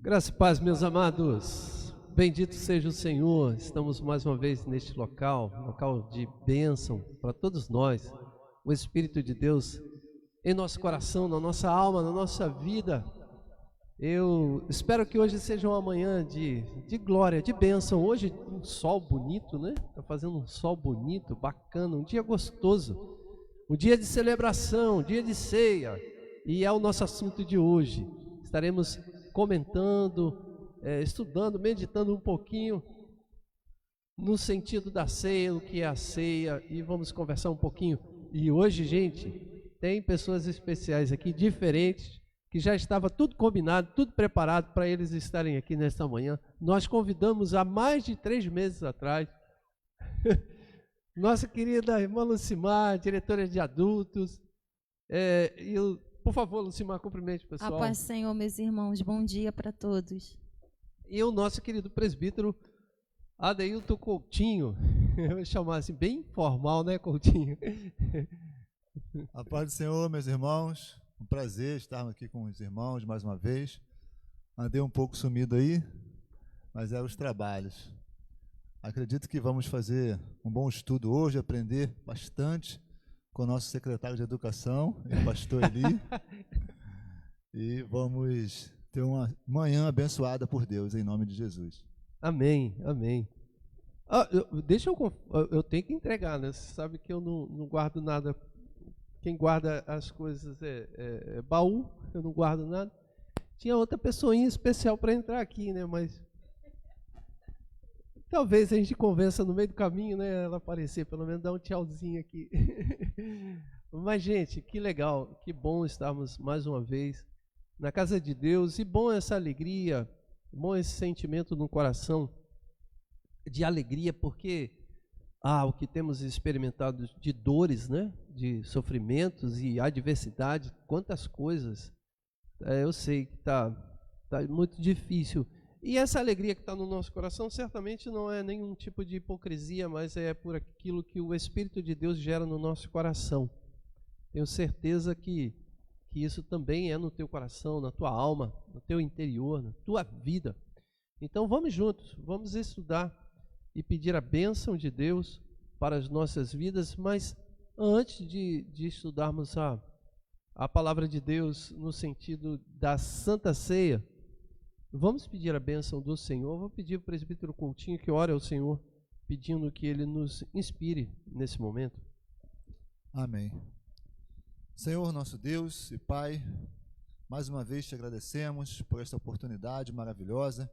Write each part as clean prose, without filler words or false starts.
Graça e paz, meus amados. Bendito seja o Senhor. Estamos mais uma vez neste local de bênção para todos nós. O Espírito de Deus em nosso coração, na nossa alma, na nossa vida. Eu espero que hoje seja uma manhã de glória, de bênção. Hoje um sol bonito, né? Está fazendo um sol bonito, bacana, um dia gostoso. Um dia de celebração, um dia de ceia. E é o nosso assunto de hoje. Estaremos comentando, estudando, meditando um pouquinho no sentido da ceia, o que é a ceia, e vamos conversar um pouquinho. E hoje, gente, tem pessoas especiais aqui, diferentes, que já estava tudo combinado, tudo preparado para eles estarem aqui nesta manhã. Nós convidamos há mais de 3 meses atrás, nossa querida irmã Lucimar, diretora de adultos, por favor, Lucimar, cumprimente o pessoal. A paz do Senhor, meus irmãos, bom dia para todos. E o nosso querido presbítero Adeilton Coutinho, eu vou chamar assim, bem informal, né, Coutinho? A paz do Senhor, meus irmãos, um prazer estarmos aqui com os irmãos mais uma vez. Andei um pouco sumido aí, mas os trabalhos. Acredito que vamos fazer um bom estudo hoje, aprender bastante com o nosso secretário de Educação, o pastor Eli, e vamos ter uma manhã abençoada por Deus, em nome de Jesus. Amém, amém. Eu tenho que entregar, né? Você sabe que eu não guardo nada. Quem guarda as coisas é baú, eu não guardo nada. Tinha outra pessoinha especial para entrar aqui, né? Mas talvez a gente convença no meio do caminho, né? Ela aparecer, pelo menos dar um tchauzinho aqui. Mas, gente, que legal, que bom estarmos mais uma vez na casa de Deus. E bom essa alegria, bom esse sentimento no coração de alegria, porque o que temos experimentado de dores, né? De sofrimentos e adversidade, quantas coisas. Eu sei que tá muito difícil. E essa alegria que está no nosso coração certamente não é nenhum tipo de hipocrisia, mas é por aquilo que o Espírito de Deus gera no nosso coração. Tenho certeza que isso também é no teu coração, na tua alma, no teu interior, na tua vida. Então vamos juntos, vamos estudar e pedir a bênção de Deus para as nossas vidas, mas antes de estudarmos a palavra de Deus no sentido da Santa Ceia, vamos pedir a bênção do Senhor. Vou pedir ao presbítero Coutinho que ore ao Senhor, pedindo que Ele nos inspire nesse momento. Amém. Senhor, nosso Deus e Pai, mais uma vez te agradecemos por esta oportunidade maravilhosa,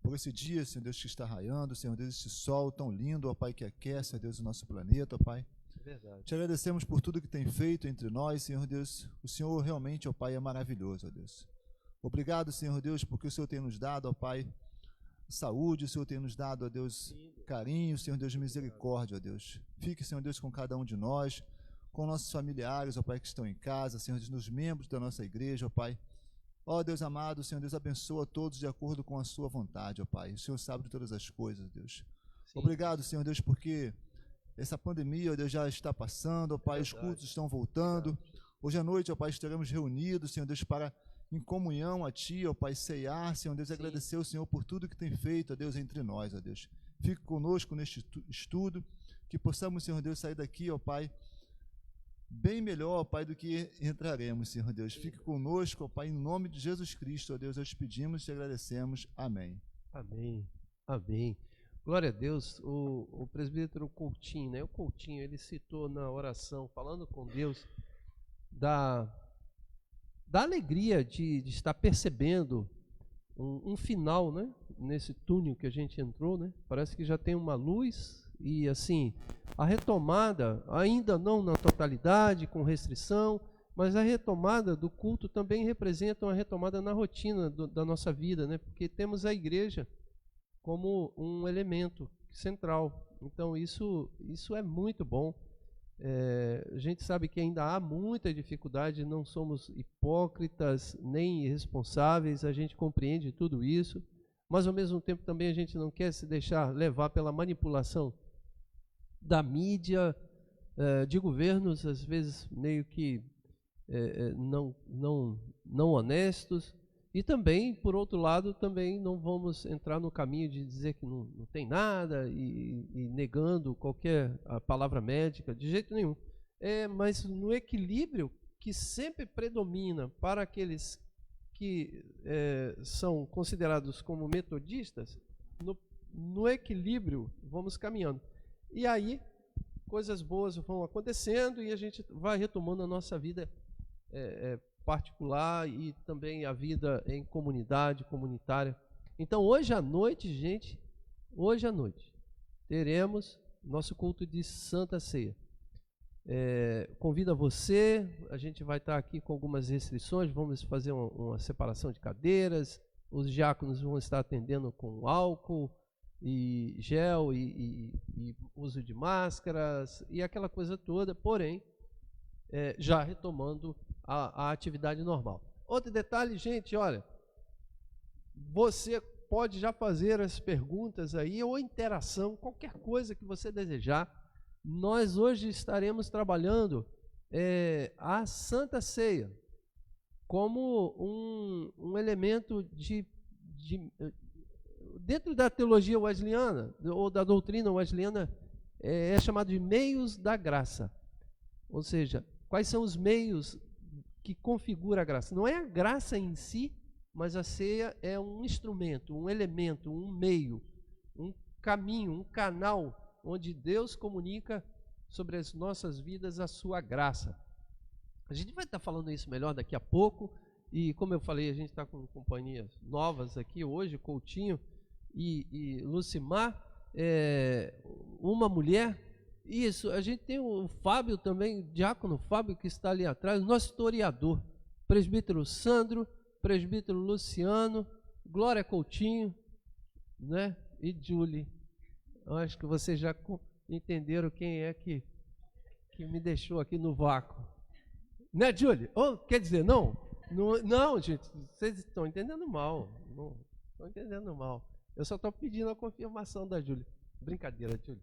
por esse dia, Senhor Deus, que está raiando, Senhor Deus, esse sol tão lindo, ó Pai, que aquece, ó Deus, o nosso planeta, ó Pai. Verdade. Te agradecemos por tudo que tem feito entre nós, Senhor Deus. O Senhor realmente, ó Pai, é maravilhoso, ó Deus. Obrigado, Senhor Deus, porque o Senhor tem nos dado, ó Pai, saúde, o Senhor tem nos dado, ó Deus, carinho, Senhor Deus, misericórdia, ó Deus. Fique, Senhor Deus, com cada um de nós, com nossos familiares, ó Pai, que estão em casa, Senhor Deus, nos membros da nossa igreja, ó Pai. Ó Deus amado, Senhor Deus, abençoa todos de acordo com a sua vontade, ó Pai. O Senhor sabe de todas as coisas, Deus. Sim. Obrigado, Senhor Deus, porque essa pandemia, ó Deus, já está passando, ó Pai, os cultos estão voltando. Hoje à noite, ó Pai, estaremos reunidos, Senhor Deus, para em comunhão a Ti, ó Pai, ceiar, Senhor Deus, agradecer ao Senhor por tudo que tem feito, ó Deus, entre nós, ó Deus. Fique conosco neste estudo, que possamos, Senhor Deus, sair daqui, ó Pai, bem melhor, ó Pai, do que entraremos, Senhor Deus. Fique conosco, ó Pai, em nome de Jesus Cristo, ó Deus, nós pedimos e te agradecemos. Amém. Amém, amém. Glória a Deus. O presbítero Coutinho, né? O Coutinho, ele citou na oração, falando com Deus, da alegria de estar percebendo um final, né? Nesse túnel que a gente entrou, né? Parece que já tem uma luz e, assim, a retomada, ainda não na totalidade, com restrição, mas a retomada do culto também representa uma retomada na rotina da nossa vida, né? Porque temos a igreja como um elemento central. Então, isso é muito bom. A gente sabe que ainda há muita dificuldade, não somos hipócritas nem irresponsáveis, a gente compreende tudo isso, mas ao mesmo tempo também a gente não quer se deixar levar pela manipulação da mídia, de governos, às vezes meio que não honestos, E também, por outro lado, também não vamos entrar no caminho de dizer que não tem nada e negando qualquer a palavra médica, de jeito nenhum. Mas no equilíbrio que sempre predomina para aqueles que são considerados como metodistas, no equilíbrio vamos caminhando. E aí, coisas boas vão acontecendo e a gente vai retomando a nossa vida particular e também a vida em comunidade, comunitária. Então, hoje à noite, gente, teremos nosso culto de Santa Ceia. Convido a você, a gente vai estar aqui com algumas restrições, vamos fazer uma separação de cadeiras, os diáconos vão estar atendendo com álcool e gel e uso de máscaras e aquela coisa toda, porém, já retomando a atividade normal. Outro detalhe, gente, olha, você pode já fazer as perguntas aí ou interação, qualquer coisa que você desejar. Nós hoje estaremos trabalhando a Santa Ceia como um elemento dentro da teologia wesleyana ou da doutrina wesleyana, é chamado de meios da graça. Ou seja, quais são os meios que configura a graça? Não é a graça em si, mas a ceia é um instrumento, um elemento, um meio, um caminho, um canal onde Deus comunica sobre as nossas vidas a sua graça. A gente vai estar falando isso melhor daqui a pouco, e como eu falei, a gente está com companhias novas aqui hoje, Coutinho e Lucimar, uma mulher. Isso, a gente tem o Fábio também, o diácono Fábio, que está ali atrás, nosso historiador, presbítero Sandro, presbítero Luciano, Glória Coutinho, né? E Julie. Eu acho que vocês já entenderam quem é que me deixou aqui no vácuo. Né, Julie? Quer dizer, não, gente, vocês estão entendendo mal. Não estão entendendo mal. Eu só estou pedindo a confirmação da Julie. Brincadeira, Julie.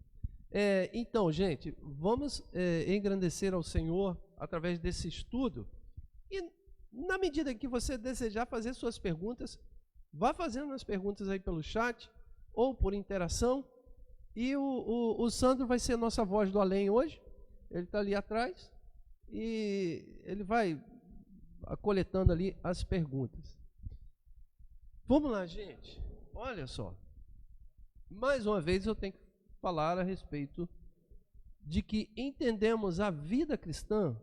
Então, gente, vamos engrandecer ao Senhor através desse estudo. E na medida que você desejar fazer suas perguntas, vá fazendo as perguntas aí pelo chat ou por interação. E o Sandro vai ser nossa voz do além hoje. Ele está ali atrás e ele vai coletando ali as perguntas. Vamos lá, gente. Olha só. Mais uma vez eu tenho que falar a respeito de que entendemos a vida cristã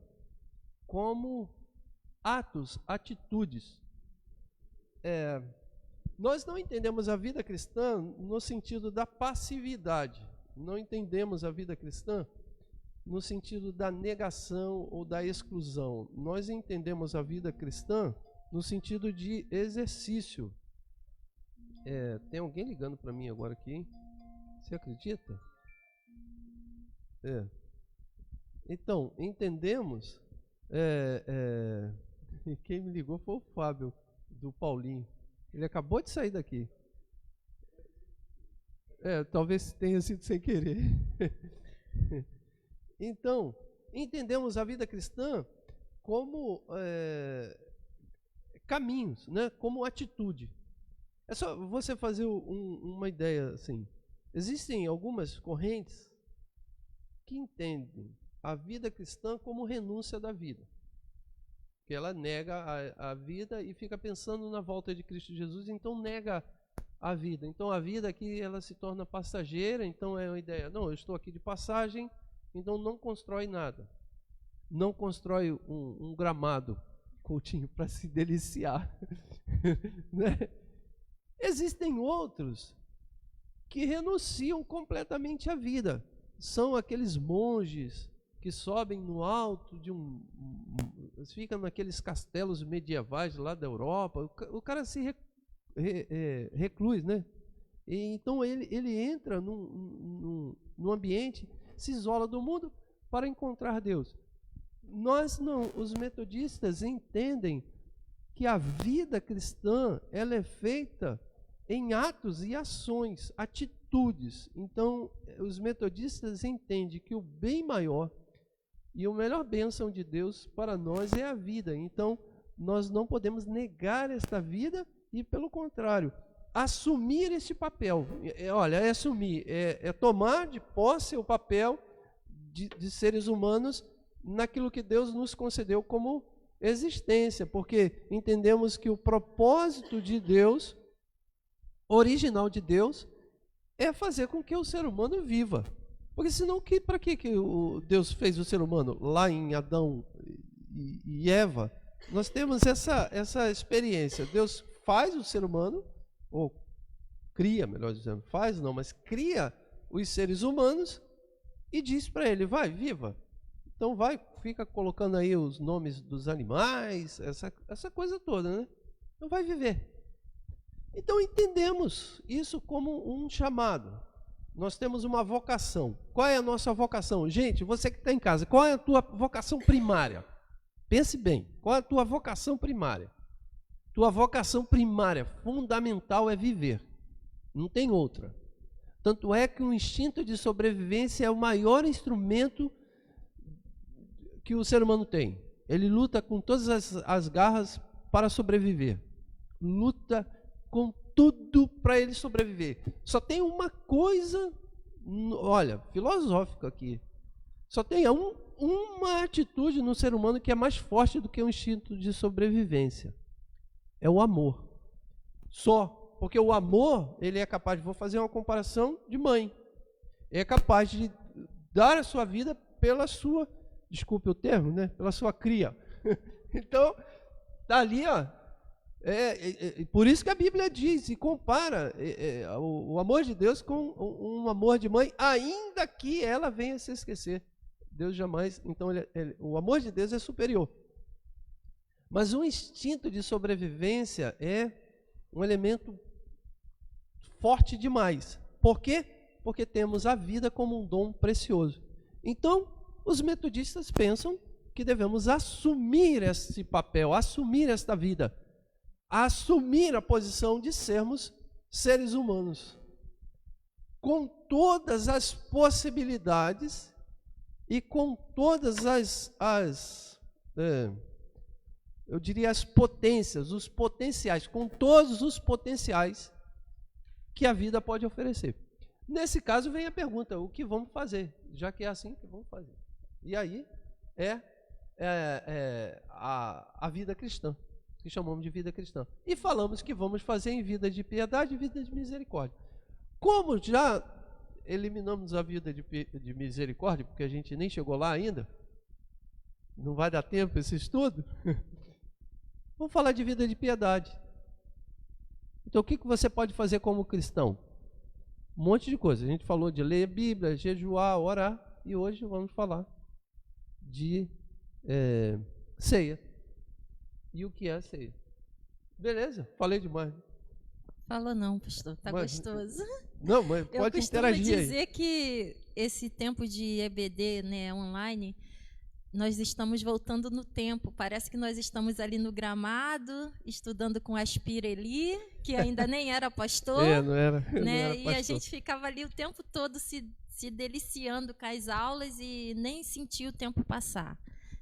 como atos, atitudes. Nós não entendemos a vida cristã no sentido da passividade, não entendemos a vida cristã no sentido da negação ou da exclusão. Nós entendemos a vida cristã no sentido de exercício. Tem alguém ligando para mim agora aqui, hein? Você acredita? Então, entendemos. Quem me ligou foi o Fábio, do Paulinho. Ele acabou de sair daqui. Talvez tenha sido sem querer. Então, entendemos a vida cristã como caminhos, né? Como atitude. É só você fazer uma ideia assim. Existem algumas correntes que entendem a vida cristã como renúncia da vida. Que ela nega a vida e fica pensando na volta de Cristo Jesus, então nega a vida. Então a vida aqui ela se torna passageira, então é uma ideia, não, eu estou aqui de passagem, então não constrói nada. Não constrói um gramado, Coutinho, para se deliciar. Né? Existem outros que renunciam completamente à vida. São aqueles monges que sobem no alto de ficam naqueles castelos medievais lá da Europa. O cara se reclui, né? E então ele entra num ambiente, se isola do mundo para encontrar Deus. Nós não, os metodistas entendem que a vida cristã ela é feita em atos e ações, atitudes. Então, os metodistas entendem que o bem maior e a melhor bênção de Deus para nós é a vida. Então, nós não podemos negar esta vida e, pelo contrário, assumir este papel. Olha, é assumir, é tomar de posse o papel de seres humanos naquilo que Deus nos concedeu como existência, porque entendemos que o propósito de Deus, original de Deus, é fazer com que o ser humano viva. Porque senão, para que Deus fez o ser humano? Lá em Adão e Eva, nós temos essa experiência. Deus faz o ser humano, ou cria, melhor dizendo, faz não, mas cria os seres humanos e diz para ele, vai, viva. Então vai, fica colocando aí os nomes dos animais, essa coisa toda, né? Então vai viver. Então entendemos isso como um chamado. Nós temos uma vocação. Qual é a nossa vocação? Gente, você que está em casa, qual é a tua vocação primária? Pense bem, qual é a tua vocação primária? Tua vocação primária, fundamental, é viver. Não tem outra. Tanto é que o instinto de sobrevivência é o maior instrumento que o ser humano tem. Ele luta com todas as garras para sobreviver. Luta com tudo para ele sobreviver. Só tem uma coisa, olha, filosófica aqui. Só tem uma atitude no ser humano que é mais forte do que o instinto de sobrevivência. É o amor. Só. Porque o amor, ele é capaz, vou fazer uma comparação de mãe. É capaz de dar a sua vida pela sua, desculpe o termo, né? Pela sua cria. Então, dali, ó, por isso que a Bíblia diz e compara o amor de Deus com um amor de mãe, ainda que ela venha se esquecer. Deus jamais, então o amor de Deus é superior. Mas o instinto de sobrevivência é um elemento forte demais. Por quê? Porque temos a vida como um dom precioso. Então, os metodistas pensam que devemos assumir esse papel, assumir esta vida, assumir a posição de sermos seres humanos, com todas as possibilidades e com todas eu diria as potências, os potenciais, com todos os potenciais que a vida pode oferecer. Nesse caso vem a pergunta, o que vamos fazer? Já que é assim, o que vamos fazer? E aí a vida cristã, que chamamos de vida cristã. E falamos que vamos fazer em vida de piedade e vida de misericórdia. Como já eliminamos a vida de misericórdia, porque a gente nem chegou lá ainda, não vai dar tempo esse estudo, vamos falar de vida de piedade. Então o que você pode fazer como cristão? Um monte de coisa. A gente falou de ler a Bíblia, jejuar, orar, e hoje vamos falar de ceia. E o que é a ceia? Beleza? Falei demais. Fala não, pastor. Tá gostoso. Não, mas pode interagir aí. Eu costumo dizer que esse tempo de EBD, né, online, nós estamos voltando no tempo. Parece que nós estamos ali no gramado, estudando com Aspira Eli, que ainda nem era pastor. Não era. Né? Não era pastor. E a gente ficava ali o tempo todo se deliciando com as aulas e nem sentia o tempo passar.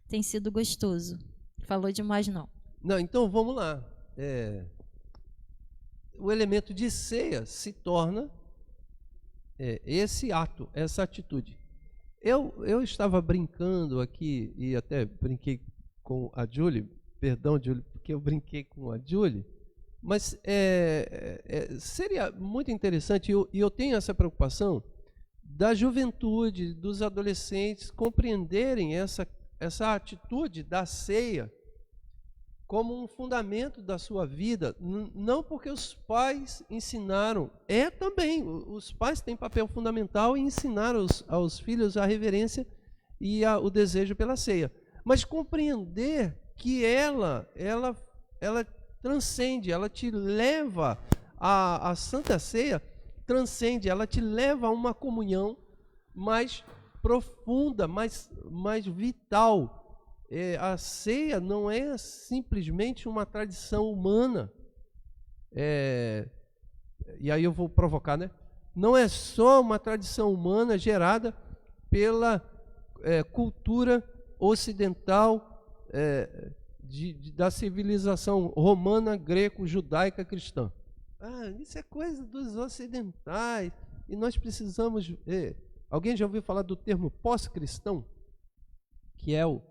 Tem sido gostoso. Falou demais, não. Não, então vamos lá. O elemento de ceia se torna esse ato, essa atitude. Eu estava brincando aqui, e até brinquei com a Julie, perdão, Julie, porque eu brinquei com a Julie, mas seria muito interessante, e eu tenho essa preocupação, da juventude, dos adolescentes compreenderem essa atitude da ceia como um fundamento da sua vida, não porque os pais ensinaram, também, os pais têm papel fundamental em ensinar aos filhos a reverência e o desejo pela ceia, mas compreender que ela transcende, ela te leva, a Santa Ceia transcende, ela te leva a uma comunhão mais profunda, mais vital. A ceia não é simplesmente uma tradição humana, e aí eu vou provocar, né? Não é só uma tradição humana gerada pela cultura ocidental da civilização romana, greco, judaica, cristã. Isso é coisa dos ocidentais. E nós precisamos... Alguém já ouviu falar do termo pós-cristão? Que é o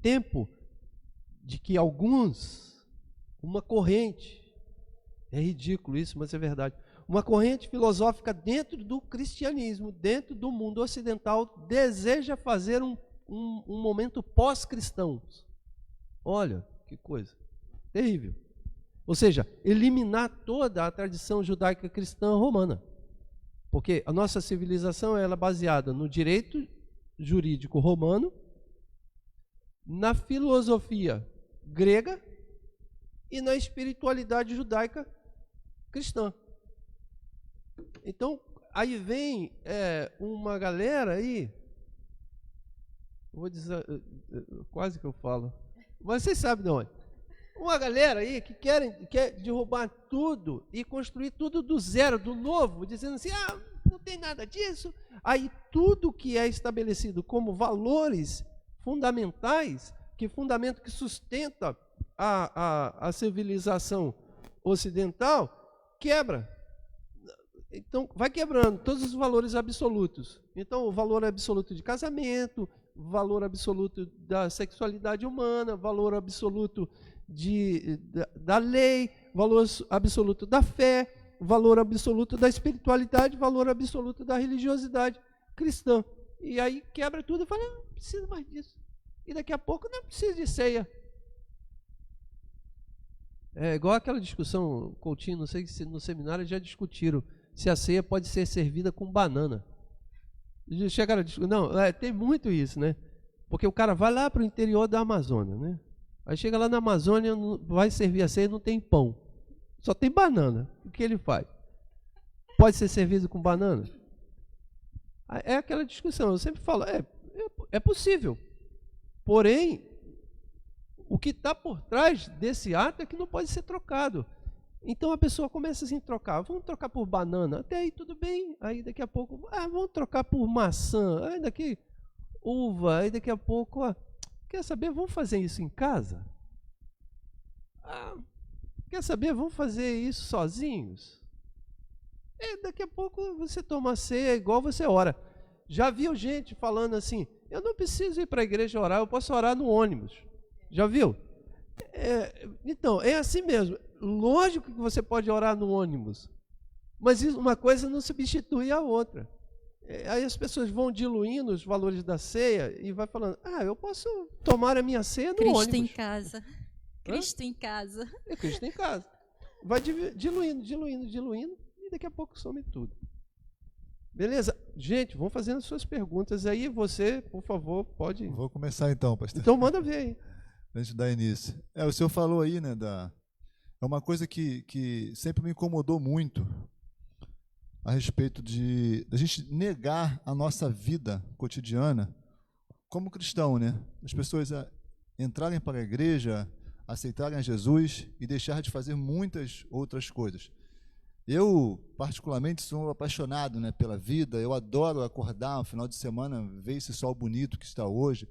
tempo de que uma corrente, é ridículo isso, mas é verdade, uma corrente filosófica dentro do cristianismo, dentro do mundo ocidental, deseja fazer um momento pós-cristão. Olha, que coisa terrível. Ou seja, eliminar toda a tradição judaica cristã romana. Porque a nossa civilização ela é baseada no direito jurídico romano, na filosofia grega e na espiritualidade judaica cristã. Então, aí vem uma galera aí, vou dizer, quase que eu falo, mas vocês sabem de onde. Uma galera aí que quer derrubar tudo e construir tudo do zero, do novo, dizendo assim, não tem nada disso. Aí tudo que é estabelecido como valores fundamentais, fundamento que sustenta a civilização ocidental, quebra. Então, vai quebrando todos os valores absolutos. Então, o valor absoluto de casamento, valor absoluto da sexualidade humana, valor absoluto da lei, valor absoluto da fé, valor absoluto da espiritualidade, valor absoluto da religiosidade cristã. E aí quebra tudo e fala, não preciso mais disso. E daqui a pouco não precisa de ceia. É igual aquela discussão, Coutinho, não sei se no seminário já discutiram se a ceia pode ser servida com banana. Chegaram a discutir. Não, tem muito isso, né? Porque o cara vai lá para o interior da Amazônia, né? Aí chega lá na Amazônia, vai servir a ceia, não tem pão. Só tem banana. O que ele faz? Pode ser servido com banana? É aquela discussão, eu sempre falo, é possível. Porém, o que está por trás desse ato é que não pode ser trocado. Então a pessoa começa assim a trocar, vamos trocar por banana, até aí tudo bem, aí daqui a pouco, vamos trocar por maçã, aí daqui uva, aí daqui a pouco, quer saber, vamos fazer isso em casa? Quer saber, vamos fazer isso sozinhos? Daqui a pouco você toma ceia igual você ora. Já viu gente falando assim, eu não preciso ir para a igreja orar, eu posso orar no ônibus. Já viu? Então, é assim mesmo. Lógico que você pode orar no ônibus, mas uma coisa não substitui a outra. Aí as pessoas vão diluindo os valores da ceia e vai falando, eu posso tomar a minha ceia no ônibus. Cristo em casa. Cristo em casa. É Cristo em casa. Vai diluindo, e daqui a pouco some tudo. Beleza? Gente, vão fazendo suas perguntas aí. Você, por favor, pode... Vou começar então, pastor. Então manda ver aí. Antes de dar início. O senhor falou aí, né, é uma coisa que sempre me incomodou muito a respeito da gente negar a nossa vida cotidiana como cristão, né? As pessoas entrarem para a igreja, aceitarem a Jesus e deixar de fazer muitas outras coisas. Eu, particularmente, sou apaixonado, né, pela vida. Eu adoro acordar no final de semana, ver esse sol bonito que está hoje,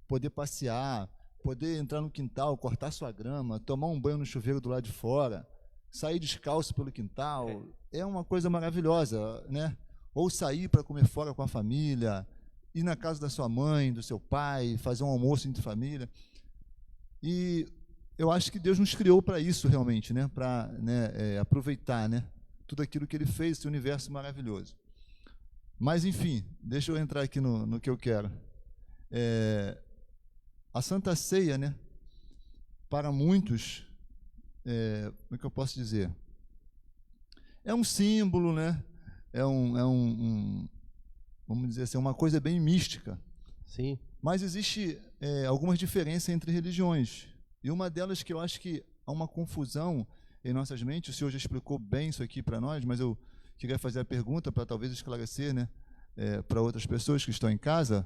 poder passear, poder entrar no quintal, cortar sua grama, tomar um banho no chuveiro do lado de fora, sair descalço pelo quintal. É uma coisa maravilhosa, né? Ou sair para comer fora com a família, ir na casa da sua mãe, do seu pai, fazer um almoço entre família. E eu acho que Deus nos criou para isso realmente, né? Para aproveitar, né? Tudo aquilo que Ele fez, esse universo maravilhoso. Mas, enfim, deixa eu entrar aqui no que eu quero. A Santa Ceia, né? Para muitos, como é que eu posso dizer? É um símbolo, né? Vamos dizer assim, uma coisa bem mística. Sim. Mas existe algumas diferenças entre religiões. E uma delas que eu acho que há uma confusão em nossas mentes, o senhor já explicou bem isso aqui para nós, mas eu queria fazer a pergunta para talvez esclarecer, né, para outras pessoas que estão em casa,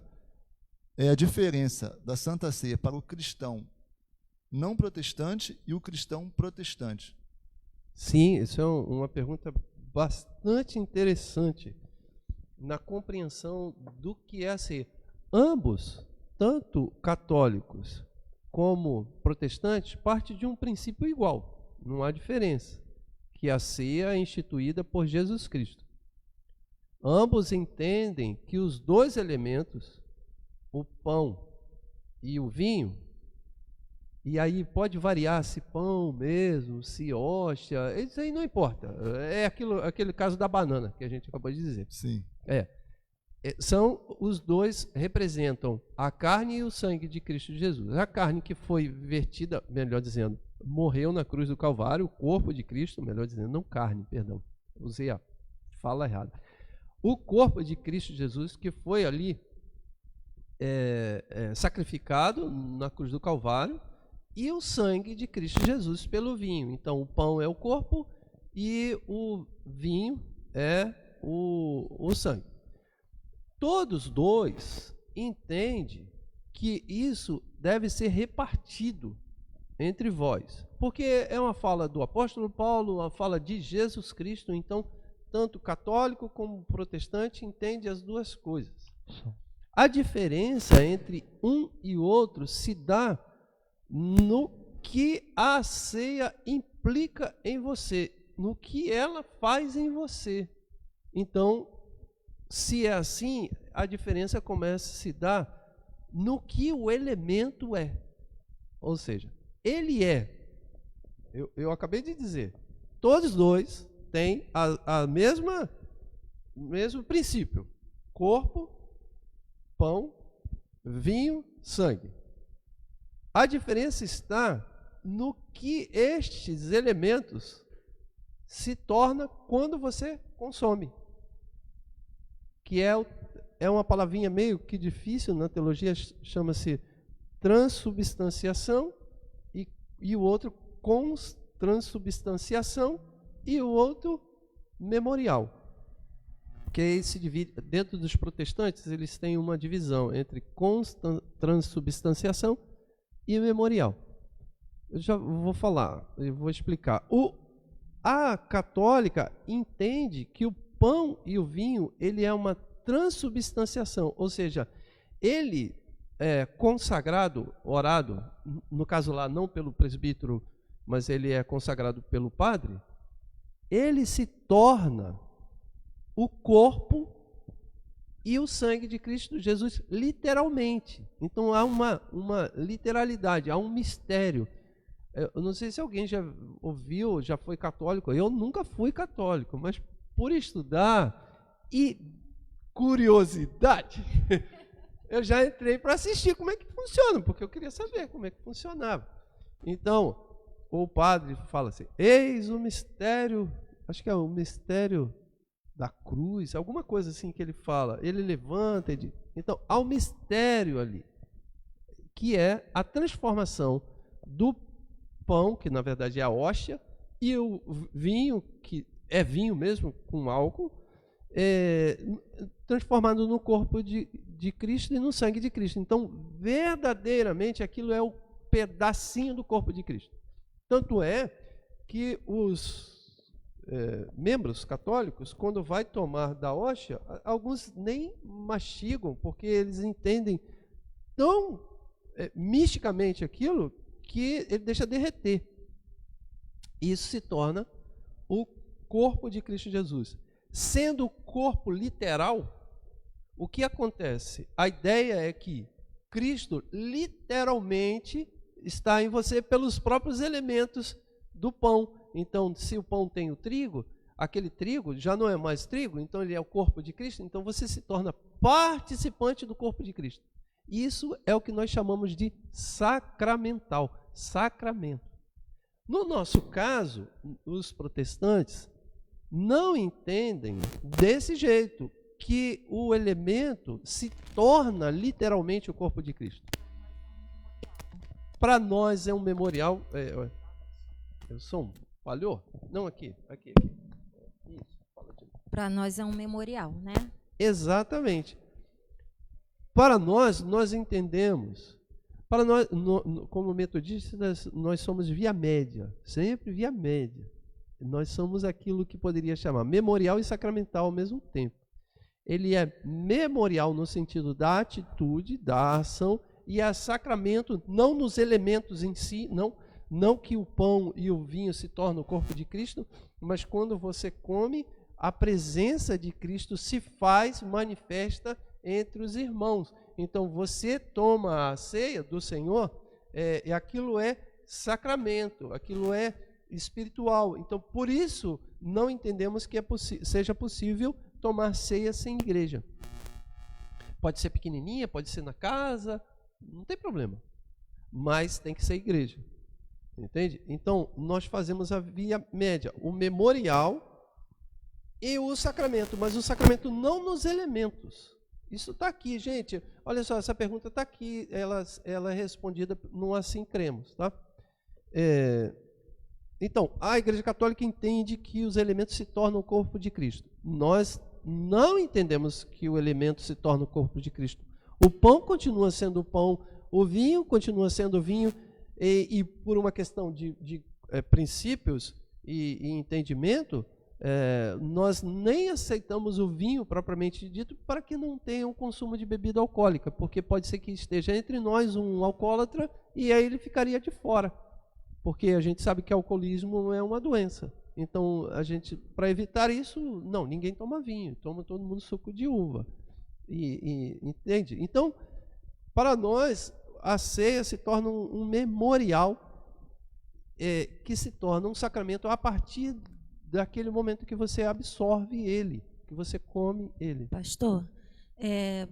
é a diferença da Santa Ceia para o cristão não protestante e o cristão protestante. Sim, isso é uma pergunta bastante interessante na compreensão do que é a ceia. Ambos, tanto católicos como protestantes, parte de um princípio igual, não há diferença, que a ceia é instituída por Jesus Cristo. Ambos entendem que os dois elementos, o pão e o vinho, e aí pode variar se pão mesmo, se hóstia, isso aí não importa. É aquele caso da banana que a gente acabou de dizer. Sim. São os dois, representam a carne e o sangue de Cristo Jesus. A carne que foi vertida, melhor dizendo, morreu na cruz do Calvário, o corpo de Cristo, melhor dizendo, não carne, perdão, usei a fala errada. O corpo de Cristo Jesus que foi ali sacrificado na cruz do Calvário, e o sangue de Cristo Jesus pelo vinho. Então, o pão é o corpo e o vinho é o sangue. Todos dois entendem que isso deve ser repartido entre vós, porque é uma fala do apóstolo Paulo, uma fala de Jesus Cristo. Então, tanto católico como protestante entende as duas coisas. A diferença entre um e outro se dá no que a ceia implica em você, no que ela faz em você. Então, se é assim, a diferença começa a se dar no que o elemento é. Ou seja, ele é, eu acabei de dizer, todos dois têm o mesmo princípio: corpo, pão, vinho, sangue. A diferença está no que estes elementos se tornam quando você consome, que é uma palavrinha meio que difícil na teologia, chama-se transubstanciação, e o outro transsubstanciação, e o outro memorial. Que aí se divide, dentro dos protestantes, eles têm uma divisão entre transubstanciação e memorial. Eu já vou falar, eu vou explicar. A católica entende que o pão e o vinho, ele é uma transubstanciação, ou seja, ele é consagrado, orado, no caso lá não pelo presbítero, mas ele é consagrado pelo padre, ele se torna o corpo e o sangue de Cristo Jesus, literalmente. Então há uma literalidade, há um mistério. Eu não sei se alguém já ouviu, já foi católico. Eu nunca fui católico, mas por estudar e curiosidade, eu já entrei para assistir como é que funciona, porque eu queria saber como é que funcionava. Então, o padre fala assim: eis o mistério, acho que é o mistério da cruz, alguma coisa assim que ele fala. Ele levanta e diz. Então, há um mistério ali, que é a transformação do pão, que na verdade é a hóstia, e o vinho, que é vinho mesmo, com álcool, transformado no corpo de Cristo e no sangue de Cristo. Então, verdadeiramente, aquilo é o pedacinho do corpo de Cristo. Tanto é que os membros católicos, quando vai tomar da hóstia, alguns nem mastigam, porque eles entendem tão misticamente aquilo que ele deixa derreter. Isso se torna o corpo de Cristo Jesus. Sendo o corpo literal, o que acontece? A ideia é que Cristo literalmente está em você pelos próprios elementos do pão. Então, se o pão tem o trigo, aquele trigo já não é mais trigo, então ele é o corpo de Cristo, então você se torna participante do corpo de Cristo. Isso é o que nós chamamos de sacramental, sacramento. No nosso caso, os protestantes não entendem desse jeito, que o elemento se torna literalmente o corpo de Cristo. Para nós é um memorial. Eu sou falhou? Não, aqui. Isso, fala de novo. Para nós é um memorial, né? Exatamente. Para nós entendemos. Para nós, como metodistas, nós somos via média, sempre via média. Nós somos aquilo que poderia chamar memorial e sacramental ao mesmo tempo. Ele é memorial no sentido da atitude, da ação, e é sacramento, não nos elementos em si, não que o pão e o vinho se tornam o corpo de Cristo, mas quando você come, a presença de Cristo se faz manifesta entre os irmãos. Então, você toma a ceia do Senhor, e aquilo é sacramento, aquilo é espiritual. Então, por isso, não entendemos que seja possível tomar ceia sem igreja. Pode ser pequenininha, pode ser na casa, não tem problema. Mas tem que ser igreja. Entende? Então, nós fazemos a via média, o memorial e o sacramento, mas o sacramento não nos elementos. Isso está aqui, gente. Olha só, essa pergunta está aqui, ela é respondida no Assim Cremos, tá? Então, a Igreja Católica entende que os elementos se tornam o corpo de Cristo. Nós não entendemos que o elemento se torna o corpo de Cristo. O pão continua sendo o pão, o vinho continua sendo o vinho, e por uma questão de princípios e entendimento, nós nem aceitamos o vinho propriamente dito para que não tenha um consumo de bebida alcoólica, porque pode ser que esteja entre nós um alcoólatra e aí ele ficaria de fora, porque a gente sabe que alcoolismo é uma doença. Então, a gente, para evitar isso, não, ninguém toma vinho, toma todo mundo suco de uva. Entende? Então, para nós, a ceia se torna um memorial, que se torna um sacramento a partir daquele momento que você absorve ele, que você come ele. Pastor,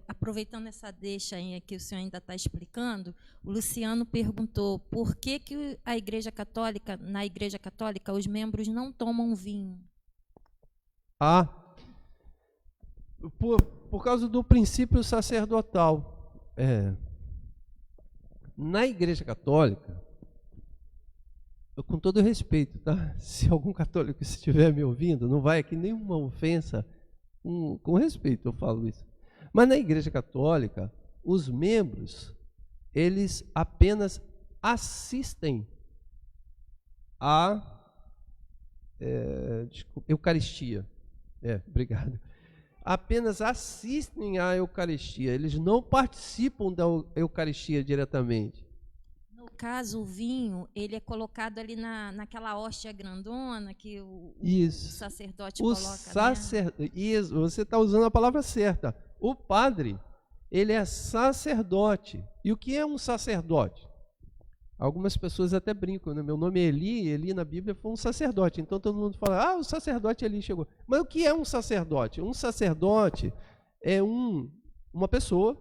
aproveitando essa deixa aí que o senhor ainda está explicando, o Luciano perguntou por que na Igreja Católica, os membros não tomam vinho. Por causa do princípio sacerdotal. Na Igreja Católica, com todo respeito, tá? Se algum católico estiver me ouvindo, não vai aqui nenhuma ofensa, com respeito eu falo isso. Mas na Igreja Católica, os membros, eles apenas assistem à Eucaristia. Obrigado. Apenas assistem à Eucaristia, eles não participam da Eucaristia diretamente. No caso, o vinho, ele é colocado ali naquela hóstia grandona que o sacerdote coloca. Isso, você está usando a palavra certa. O padre, ele é sacerdote. E o que é um sacerdote? Algumas pessoas até brincam, né? Meu nome é Eli, Eli na Bíblia foi um sacerdote. Então todo mundo fala, o sacerdote Eli chegou. Mas o que é um sacerdote? Um sacerdote é uma pessoa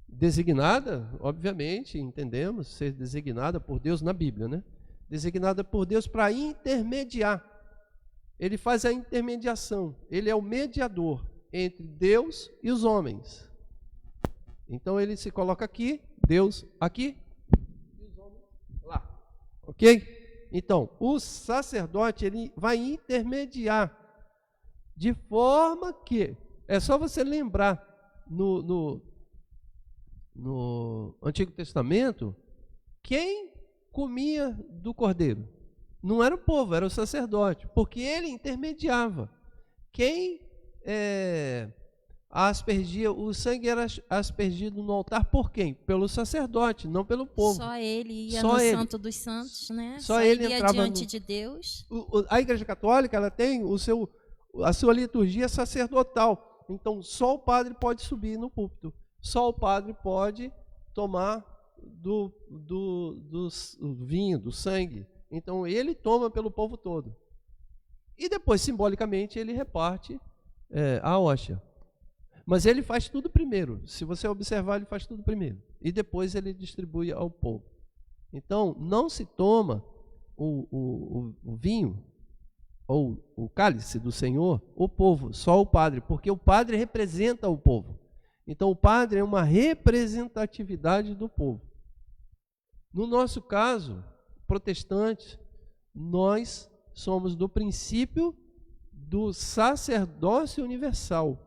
designada, obviamente, entendemos, ser designada por Deus na Bíblia, né? Designada por Deus para intermediar. Ele faz a intermediação, ele é o mediador entre Deus e os homens. Então ele se coloca aqui, Deus aqui, e os homens lá. Ok? Então, o sacerdote, ele vai intermediar, de forma que, é só você lembrar, no Antigo Testamento, quem comia do cordeiro? Não era o povo, era o sacerdote, porque ele intermediava. Quem aspergia, o sangue era aspergido no altar por quem? Pelo sacerdote, não pelo povo. Só ele ia no Santo dos Santos, né? Só ele ia entrava diante de Deus. A Igreja Católica, ela tem a sua liturgia sacerdotal. Então, só o padre pode subir no púlpito. Só o padre pode tomar do vinho, do sangue. Então, ele toma pelo povo todo. E depois, simbolicamente, ele reparte a hóstia. Mas ele faz tudo primeiro. Se você observar, ele faz tudo primeiro. E depois ele distribui ao povo. Então, não se toma o vinho ou o cálice do Senhor, o povo, só o padre, porque o padre representa o povo. Então, o padre é uma representatividade do povo. No nosso caso, protestantes, nós somos do princípio do sacerdócio universal.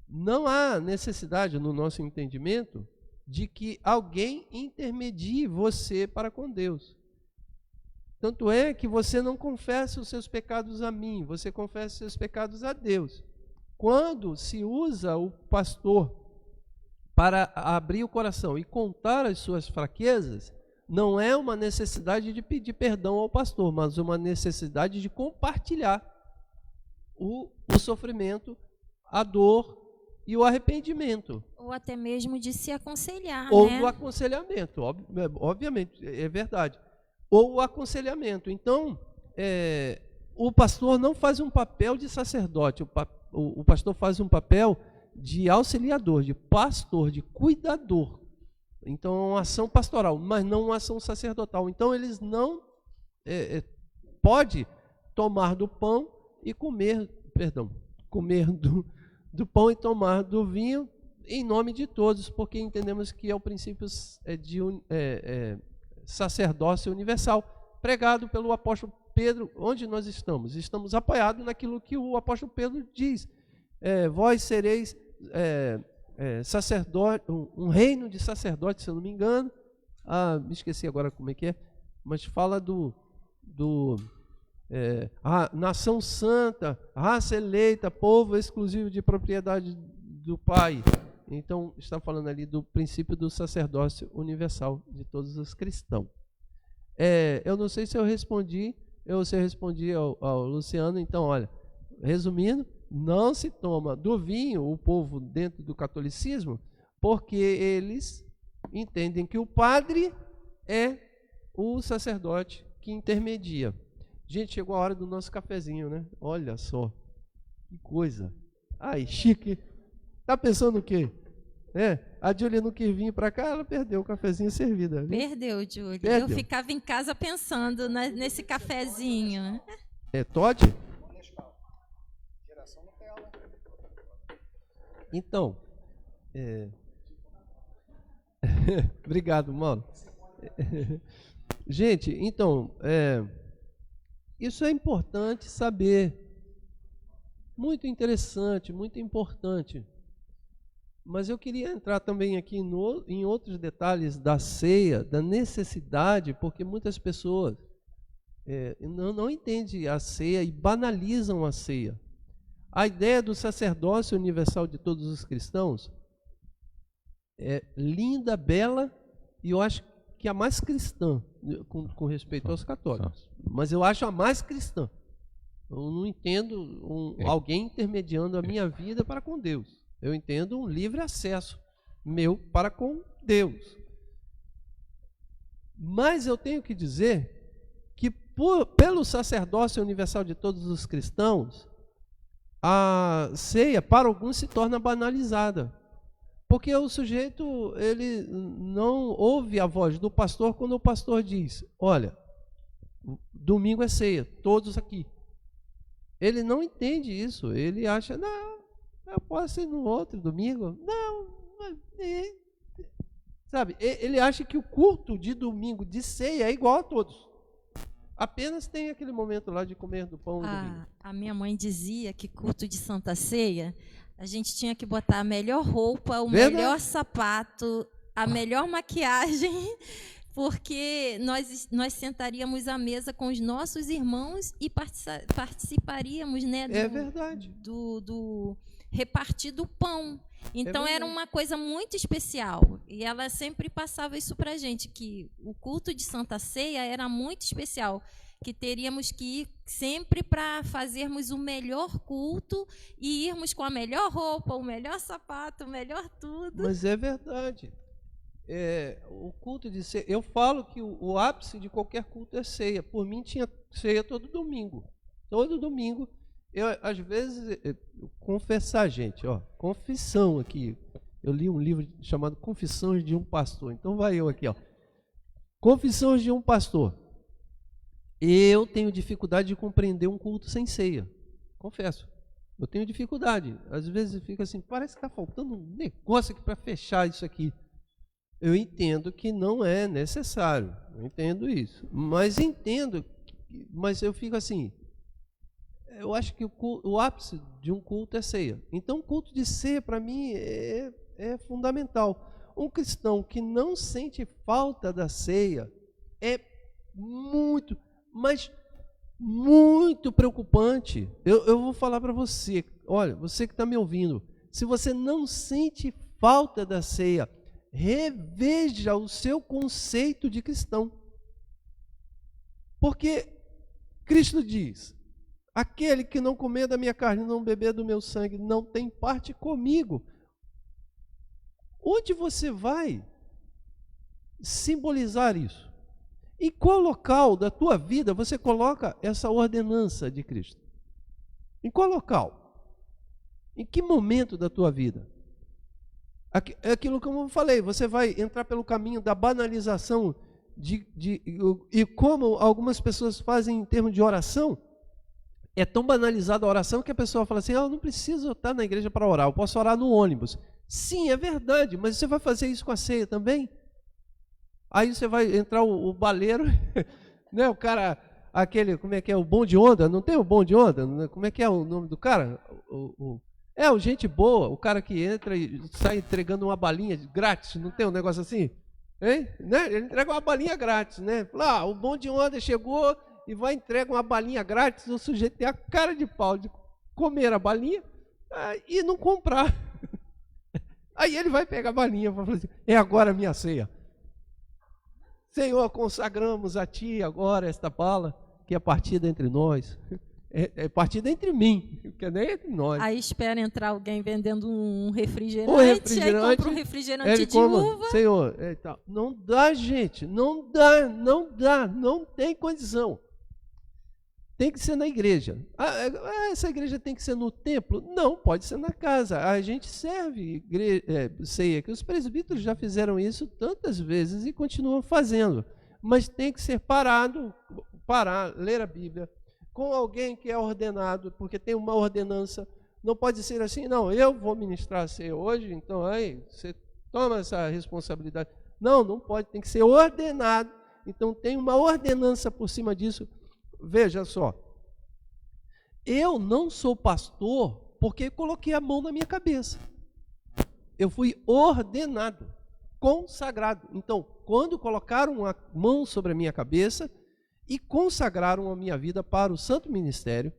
Não há necessidade, no nosso entendimento, de que alguém intermedie você para com Deus. Tanto é que você não confessa os seus pecados a mim, você confessa os seus pecados a Deus. Quando se usa o pastor para abrir o coração e contar as suas fraquezas, não é uma necessidade de pedir perdão ao pastor, mas uma necessidade de compartilhar o sofrimento, a dor e o arrependimento. Ou até mesmo de se aconselhar, Ou né? o aconselhamento, obviamente, é verdade. Ou o aconselhamento. Então, o pastor não faz um papel de sacerdote, o pastor faz um papel de auxiliador, de pastor, de cuidador. Então, é uma ação pastoral, mas não uma ação sacerdotal. Então, eles não pode tomar do pão e comer, comer do pão e tomar do vinho em nome de todos, porque entendemos que é o princípio de sacerdócio universal, pregado pelo apóstolo Pedro. Onde nós estamos? Estamos apoiados naquilo que o apóstolo Pedro diz. Vós sereis sacerdote, um reino de sacerdotes, se eu não me engano. Me esqueci agora como é que é, mas fala a nação santa, raça eleita, povo exclusivo de propriedade do Pai. Então, está falando ali do princípio do sacerdócio universal de todos os cristãos. Eu não sei se eu respondi ao Luciano. Então, olha, resumindo, não se toma do vinho o povo dentro do catolicismo, porque eles entendem que o padre é o sacerdote que intermedia. Gente, chegou a hora do nosso cafezinho, né? Olha só, que coisa. Ai, chique. Tá pensando o quê? A Júlia não quis vir para cá, ela perdeu o cafezinho servido. Viu? Perdeu, Júlia. Perdeu. Eu ficava em casa pensando nesse cafezinho. Todd? Então, obrigado, Mauro. Gente, então, isso é importante saber. Muito interessante, muito importante. Mas eu queria entrar também aqui em outros detalhes da ceia, da necessidade, porque muitas pessoas não entendem a ceia e banalizam a ceia. A ideia do sacerdócio universal de todos os cristãos é linda, bela, e eu acho que a mais cristã, com respeito aos católicos. Mas eu acho a mais cristã. Eu não entendo alguém intermediando a minha vida para com Deus. Eu entendo um livre acesso meu para com Deus. Mas eu tenho que dizer que pelo sacerdócio universal de todos os cristãos, a ceia para alguns se torna banalizada. Porque o sujeito, ele não ouve a voz do pastor quando o pastor diz: olha, domingo é ceia, todos aqui. Ele não entende isso, ele acha, não, eu posso ir no outro domingo? Não, sabe, ele acha que o culto de domingo de ceia é igual a todos. Apenas tem aquele momento lá de comer do pão no domingo. A minha mãe dizia que culto de Santa Ceia, a gente tinha que botar a melhor roupa, o melhor sapato, a melhor maquiagem, porque nós sentaríamos à mesa com os nossos irmãos e participaríamos, né, do repartir do pão. Então era uma coisa muito especial. E ela sempre passava isso para a gente, que o culto de Santa Ceia era muito especial, que teríamos que ir sempre para fazermos o melhor culto e irmos com a melhor roupa, o melhor sapato, o melhor tudo. Mas é verdade. O culto de ceia, eu falo que o ápice de qualquer culto é ceia. Por mim tinha ceia todo domingo. Todo domingo. Às vezes, confessar, gente, confissão aqui. Eu li um livro chamado Confissões de um Pastor. Então vai eu aqui, Confissões de um Pastor. Eu tenho dificuldade de compreender um culto sem ceia. Confesso. Eu tenho dificuldade. Às vezes fica assim, parece que está faltando um negócio aqui para fechar isso aqui. Eu entendo que não é necessário. Eu entendo isso. Mas eu fico assim, eu acho que o ápice de um culto é ceia. Então, o culto de ceia, para mim, é fundamental. Um cristão que não sente falta da ceia é muito, mas muito preocupante. Eu vou falar para você, olha, você que está me ouvindo, se você não sente falta da ceia. Reveja o seu conceito de cristão. Porque Cristo diz: aquele que não comer da minha carne e não beber do meu sangue não tem parte comigo. Onde você vai simbolizar isso? Em qual local da tua vida você coloca essa ordenança de Cristo? Em qual local? Em que momento da tua vida? É aquilo que eu falei, você vai entrar pelo caminho da banalização e como algumas pessoas fazem em termos de oração. É tão banalizada a oração que a pessoa fala assim: eu não preciso estar na igreja para orar, eu posso orar no ônibus. Sim, é verdade, mas você vai fazer isso com a ceia também? Aí você vai entrar o baleiro, né? O cara, aquele, como é que é, o bom de onda? Não tem o bom de onda? Como é que é o nome do cara? O gente boa, o cara que entra e sai entregando uma balinha grátis, não tem um negócio assim? Hein? Né? Ele entrega uma balinha grátis, né? Fala, o bom de onda chegou e vai entregar uma balinha grátis, o sujeito tem a cara de pau de comer a balinha e não comprar. Aí ele vai pegar a balinha e vai falar assim: é agora a minha ceia. Senhor, consagramos a Ti agora esta bala, que é partida entre nós. É partida entre mim, que nem entre nós. Aí espera entrar alguém vendendo um refrigerante, aí compra um refrigerante de uva. Senhor, não dá, gente, não dá, não tem condição. Tem que ser na igreja. Essa igreja tem que ser no templo? Não, pode ser na casa. A gente serve ceia, que os presbíteros já fizeram isso tantas vezes e continuam fazendo. Mas tem que ser parar, ler a Bíblia, com alguém que é ordenado, porque tem uma ordenança. Não pode ser assim: não, eu vou ministrar a ceia hoje, então aí você toma essa responsabilidade. Não pode, tem que ser ordenado. Então tem uma ordenança por cima disso. Veja só, eu não sou pastor porque coloquei a mão na minha cabeça. Eu fui ordenado, consagrado. Então, quando colocaram a mão sobre a minha cabeça e consagraram a minha vida para o santo ministério,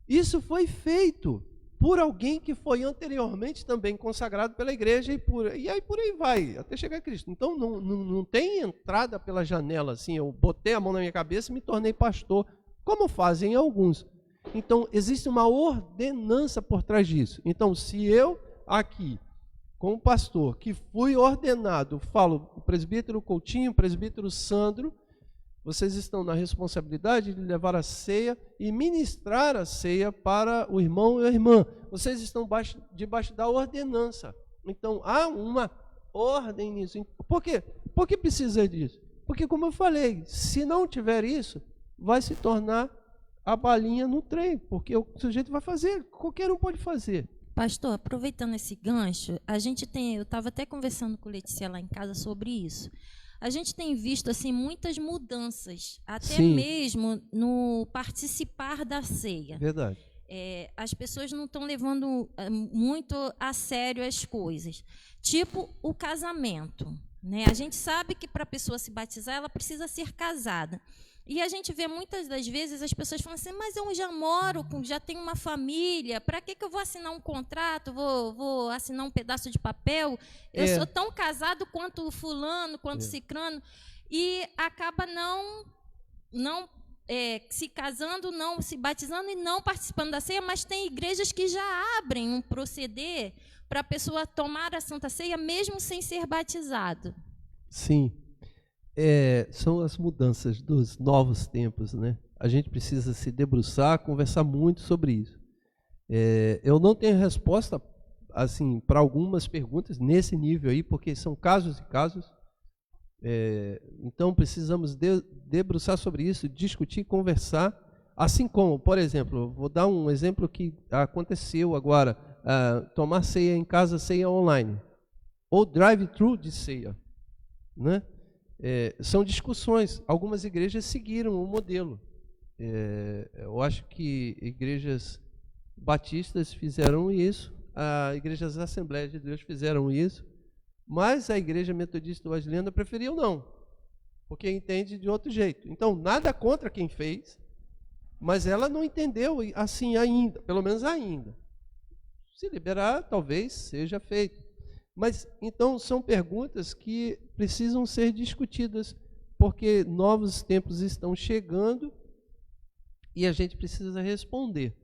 isso foi feito por alguém que foi anteriormente também consagrado pela igreja e aí por aí vai, até chegar a Cristo. Então não tem entrada pela janela assim: eu botei a mão na minha cabeça e me tornei pastor, como fazem alguns. Então existe uma ordenança por trás disso. Então, se eu aqui, como pastor, que fui ordenado, falo o presbítero Coutinho, o presbítero Sandro, vocês estão na responsabilidade de levar a ceia e ministrar a ceia para o irmão e a irmã. Vocês estão debaixo da ordenança. Então, há uma ordem nisso. Por quê? Por que precisa disso? Porque, como eu falei, se não tiver isso, vai se tornar a balinha no trem, porque o sujeito vai fazer, qualquer um pode fazer. Pastor, aproveitando esse gancho, eu estava até conversando com a Letícia lá em casa sobre isso. A gente tem visto assim muitas mudanças, até Sim. mesmo no participar da ceia. Verdade. As pessoas não estão levando muito a sério as coisas. Tipo o casamento, né? A gente sabe que para a pessoa se batizar, ela precisa ser casada. E a gente vê muitas das vezes as pessoas falando assim: mas eu já moro, já tenho uma família, para que eu vou assinar um contrato, vou assinar um pedaço de papel? Eu sou tão casado quanto o fulano, quanto o cicrano, e acaba não se casando, não se batizando e não participando da ceia, mas tem igrejas que já abrem um proceder para a pessoa tomar a Santa Ceia mesmo sem ser batizado. Sim. São as mudanças dos novos tempos, né? A gente precisa se debruçar, conversar muito sobre isso. Eu não tenho resposta assim para algumas perguntas nesse nível aí, porque são casos e casos. Então precisamos debruçar sobre isso, discutir, conversar. Assim como, por exemplo, vou dar um exemplo que aconteceu agora: tomar ceia em casa, ceia online, ou drive-thru de ceia, né? São discussões. Algumas igrejas seguiram o modelo. Eu acho que igrejas batistas fizeram isso, igrejas Assembleias de Deus fizeram isso, mas a igreja metodista wesleyana preferiu não, porque entende de outro jeito. Então, nada contra quem fez, mas ela não entendeu assim ainda, pelo menos ainda. Se liberar, talvez seja feito. Mas, então, são perguntas que precisam ser discutidas, porque novos tempos estão chegando e a gente precisa responder.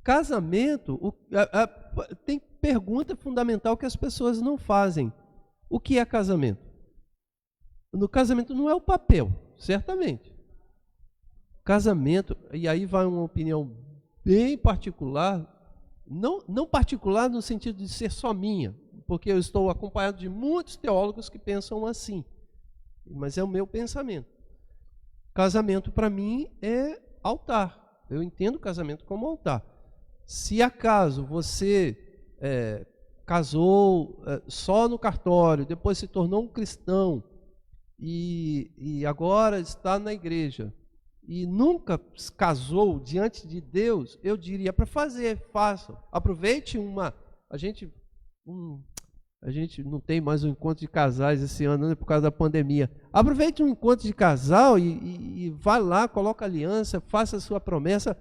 Casamento, tem pergunta fundamental que as pessoas não fazem. O que é casamento? No casamento não é o papel, certamente. Casamento, e aí vai uma opinião bem particular, não particular no sentido de ser só minha, porque eu estou acompanhado de muitos teólogos que pensam assim, mas é o meu pensamento. Casamento para mim é altar. Eu entendo casamento como altar. Se acaso você casou só no cartório, depois se tornou um cristão e agora está na igreja e nunca casou diante de Deus, eu diria para faça. Aproveite a gente não tem mais um encontro de casais esse ano, né, por causa da pandemia. Aproveite um encontro de casal e vá lá, coloca aliança, faça a sua promessa.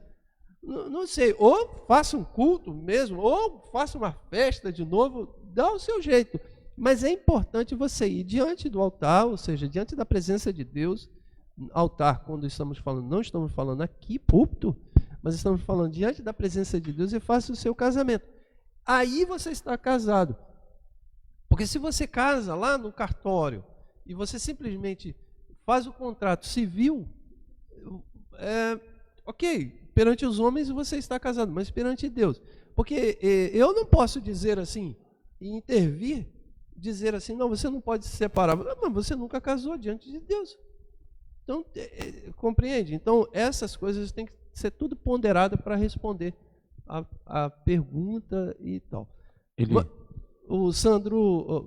Não sei, ou faça um culto mesmo, ou faça uma festa de novo, dá o seu jeito. Mas é importante você ir diante do altar, ou seja, diante da presença de Deus. Altar, quando estamos falando, não estamos falando aqui, púlpito, mas estamos falando diante da presença de Deus e faça o seu casamento. Aí você está casado. Porque se você casa lá no cartório e você simplesmente faz o contrato civil, ok, perante os homens você está casado, mas perante Deus. Porque eu não posso dizer assim, e intervir, dizer assim, não, você não pode se separar. Mas você nunca casou diante de Deus. Então, compreende? Então, essas coisas têm que ser tudo ponderado para responder a pergunta e tal. O Sandro,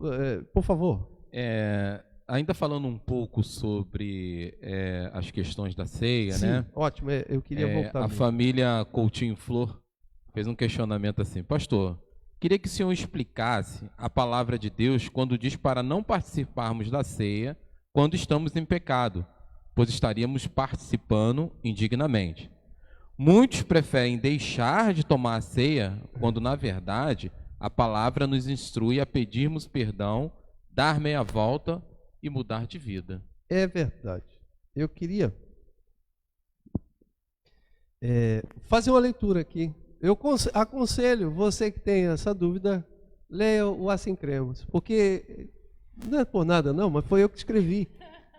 por favor. Ainda falando um pouco sobre as questões da ceia, sim, né? Ótimo, eu queria voltar. A família Coutinho Flor fez um questionamento assim: pastor, queria que o senhor explicasse a palavra de Deus quando diz para não participarmos da ceia quando estamos em pecado, pois estaríamos participando indignamente. Muitos preferem deixar de tomar a ceia, quando, na verdade, a palavra nos instrui a pedirmos perdão, dar meia volta e mudar de vida. É verdade. Eu queria fazer uma leitura aqui. Eu aconselho você que tem essa dúvida, leia o Assim Cremos, porque não é por nada não, mas foi eu que escrevi.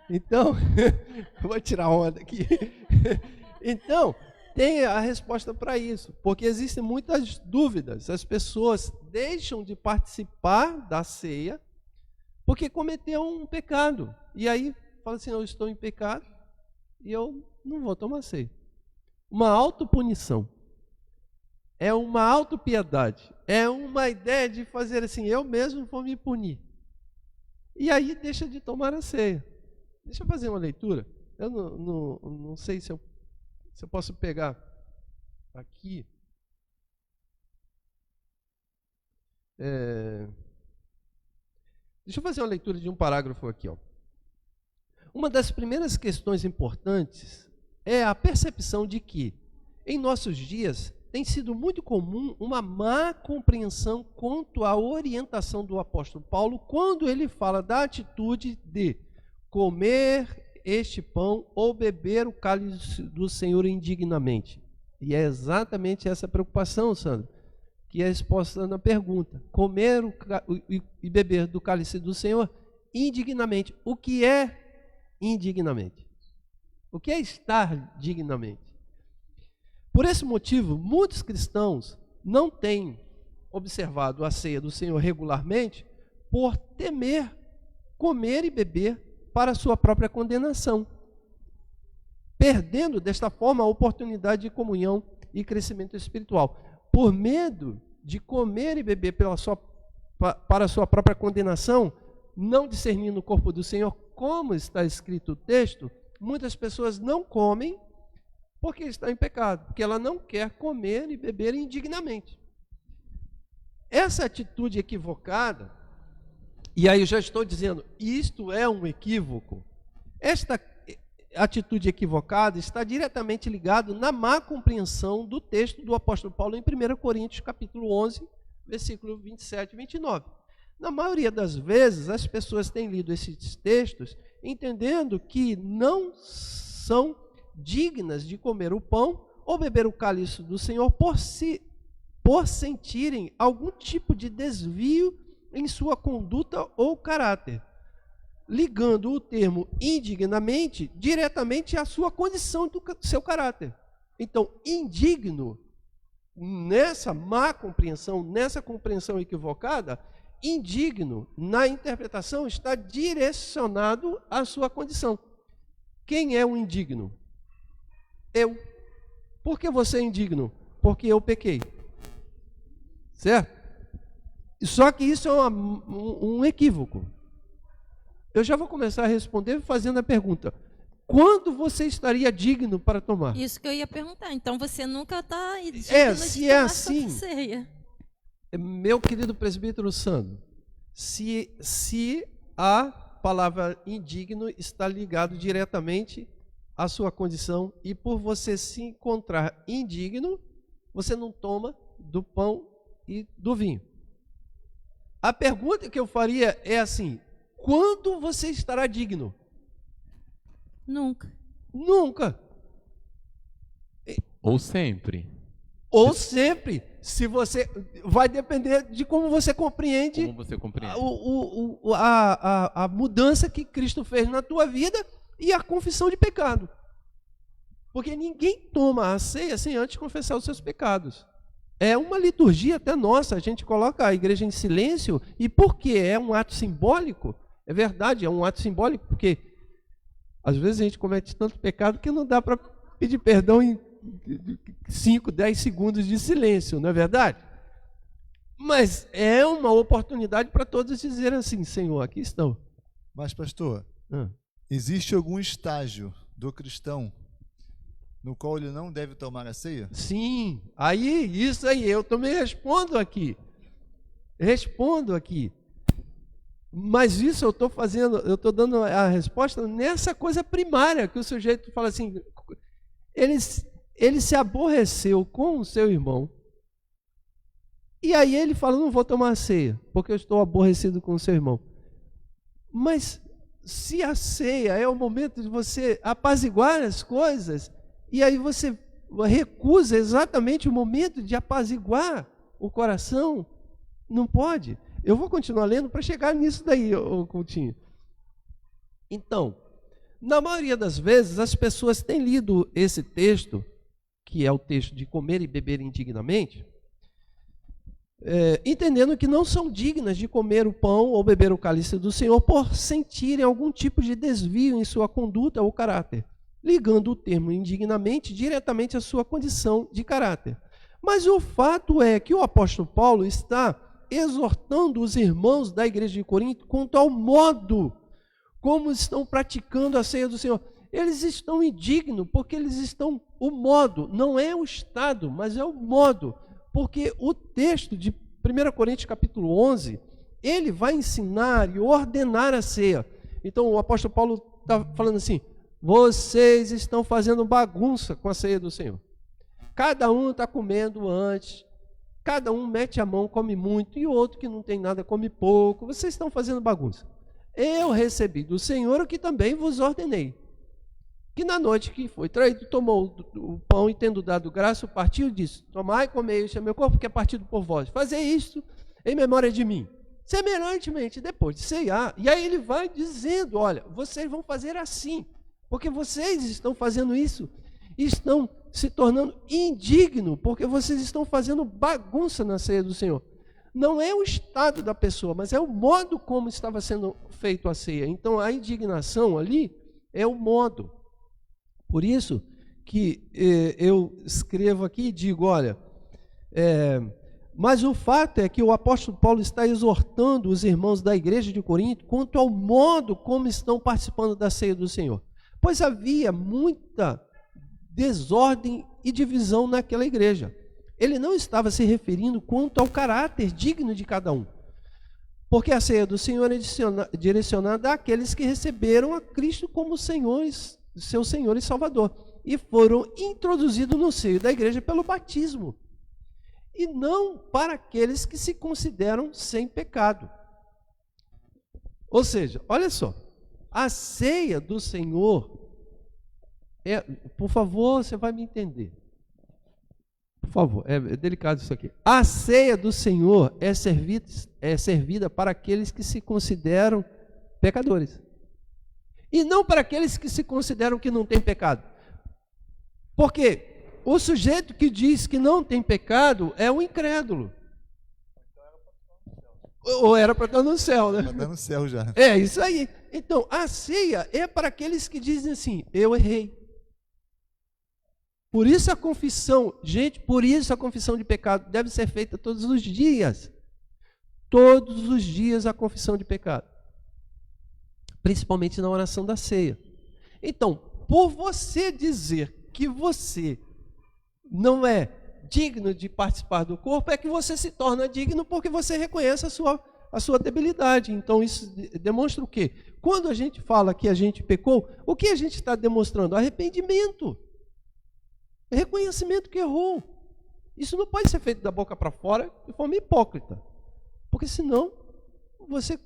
Então, vou tirar onda aqui. Então, tem a resposta para isso, porque existem muitas dúvidas. As pessoas deixam de participar da ceia porque cometeu um pecado. E aí, fala assim, eu estou em pecado e eu não vou tomar ceia. Uma autopunição. É uma autopiedade. É uma ideia de fazer assim, eu mesmo vou me punir. E aí deixa de tomar a ceia. Deixa eu fazer uma leitura. Eu não sei se eu posso pegar aqui. Deixa eu fazer uma leitura de um parágrafo aqui. Uma das primeiras questões importantes é a percepção de que, em nossos dias, tem sido muito comum uma má compreensão quanto à orientação do apóstolo Paulo quando ele fala da atitude de comer este pão ou beber o cálice do Senhor indignamente. E é exatamente essa preocupação, Sandro, que é exposta na pergunta. Comer e beber do cálice do Senhor indignamente. O que é indignamente? O que é estar dignamente? Por esse motivo, muitos cristãos não têm observado a ceia do Senhor regularmente por temer comer e beber para a sua própria condenação, perdendo desta forma a oportunidade de comunhão e crescimento espiritual. Por medo de comer e beber para a sua própria condenação, não discernindo o corpo do Senhor, como está escrito o texto, muitas pessoas não comem porque está em pecado, porque ela não quer comer e beber indignamente. Essa atitude equivocada, e aí eu já estou dizendo, isto é um equívoco. Esta atitude equivocada está diretamente ligada na má compreensão do texto do apóstolo Paulo em 1 Coríntios, capítulo 11, versículo 27 e 29. Na maioria das vezes, as pessoas têm lido esses textos entendendo que não são dignas de comer o pão ou beber o cálice do Senhor por sentirem algum tipo de desvio em sua conduta ou caráter, ligando o termo indignamente diretamente à sua condição do seu caráter. Então, indigno, nessa má compreensão, nessa compreensão equivocada, indigno, na interpretação, está direcionado à sua condição. Quem é o indigno? Eu. Por que você é indigno? Porque eu pequei. Certo? Só que isso é um equívoco. Eu já vou começar a responder fazendo a pergunta: quando você estaria digno para tomar? Isso que eu ia perguntar. Então você nunca está digno se de é tomar assim, Santa Ceia. Meu querido presbítero Sandro, se a palavra indigno está ligado diretamente à sua condição, e por você se encontrar indigno, você não toma do pão e do vinho. A pergunta que eu faria é assim: quando você estará digno? Nunca. Nunca. Ou sempre. Ou sempre. Se você vai depender de como você compreende, Como você compreende? a mudança que Cristo fez na tua vida e a confissão de pecado. Porque ninguém toma a ceia sem antes confessar os seus pecados. É uma liturgia até nossa, a gente coloca a igreja em silêncio, e porque é um ato simbólico, é verdade, é um ato simbólico, porque às vezes a gente comete tanto pecado que não dá para pedir perdão em 5, 10 segundos de silêncio, não é verdade? Mas é uma oportunidade para todos dizerem assim: Senhor, aqui estão. Mas, pastor, existe algum estágio do cristão no qual ele não deve tomar a ceia? Sim, isso aí, eu também respondo aqui. Mas isso eu estou fazendo, eu estou dando a resposta nessa coisa primária, que o sujeito fala assim, ele se aborreceu com o seu irmão, e aí ele fala: não vou tomar a ceia, porque eu estou aborrecido com o seu irmão. Mas se a ceia é o momento de você apaziguar as coisas, e aí você recusa exatamente o momento de apaziguar o coração, não pode. Eu vou continuar lendo para chegar nisso daí, Coutinho. Então, na maioria das vezes, as pessoas têm lido esse texto, que é o texto de comer e beber indignamente, entendendo que não são dignas de comer o pão ou beber o cálice do Senhor por sentirem algum tipo de desvio em sua conduta ou caráter, ligando o termo indignamente diretamente à sua condição de caráter. Mas o fato é que o apóstolo Paulo está exortando os irmãos da igreja de Corinto quanto ao modo como estão praticando a ceia do Senhor. Eles estão indignos porque o modo, não é o estado, mas é o modo, porque o texto de 1 Coríntios capítulo 11, ele vai ensinar e ordenar a ceia. Então o apóstolo Paulo está falando assim: vocês estão fazendo bagunça com a ceia do Senhor. Cada um está comendo antes, cada um mete a mão, come muito, e o outro que não tem nada come pouco. Vocês estão fazendo bagunça. Eu recebi do Senhor o que também vos ordenei, que na noite que foi traído, tomou o pão e, tendo dado graça, partiu e disse: tomai e comei, este é meu corpo que é partido por vós. Fazei isto em memória de mim. Semelhantemente, depois de ceiar, e aí ele vai dizendo: olha, vocês vão fazer assim, porque vocês estão fazendo isso, estão se tornando indigno, porque vocês estão fazendo bagunça na ceia do Senhor. Não é o estado da pessoa, mas é o modo como estava sendo feito a ceia. Então a indignação ali é o modo. Por isso que eu escrevo aqui e digo: olha, mas o fato é que o apóstolo Paulo está exortando os irmãos da igreja de Corinto quanto ao modo como estão participando da ceia do Senhor. Pois havia muita desordem e divisão naquela igreja. Ele não estava se referindo quanto ao caráter digno de cada um, porque a ceia do Senhor é direcionada àqueles que receberam a Cristo como seu Senhor e Salvador, e foram introduzidos no seio da igreja pelo batismo, e não para aqueles que se consideram sem pecado. Ou seja, olha só, a ceia do Senhor por favor, você vai me entender. Por favor, é delicado isso aqui. A ceia do Senhor é servida para aqueles que se consideram pecadores. E não para aqueles que se consideram que não têm pecado. Porque o sujeito que diz que não tem pecado é um incrédulo. Ou era para estar no céu, né? Para estar no céu já. É isso aí. Então, a ceia é para aqueles que dizem assim, eu errei. Por isso a confissão, gente, por isso a confissão de pecado deve ser feita todos os dias. Todos os dias a confissão de pecado. Principalmente na oração da ceia. Então, por você dizer que você não é digno de participar do corpo, é que você se torna digno porque você reconhece a sua debilidade. Então, isso demonstra o quê? Quando a gente fala que a gente pecou, o que a gente está demonstrando? Arrependimento. Reconhecimento que errou. Isso não pode ser feito da boca para fora de forma hipócrita. Porque senão, você...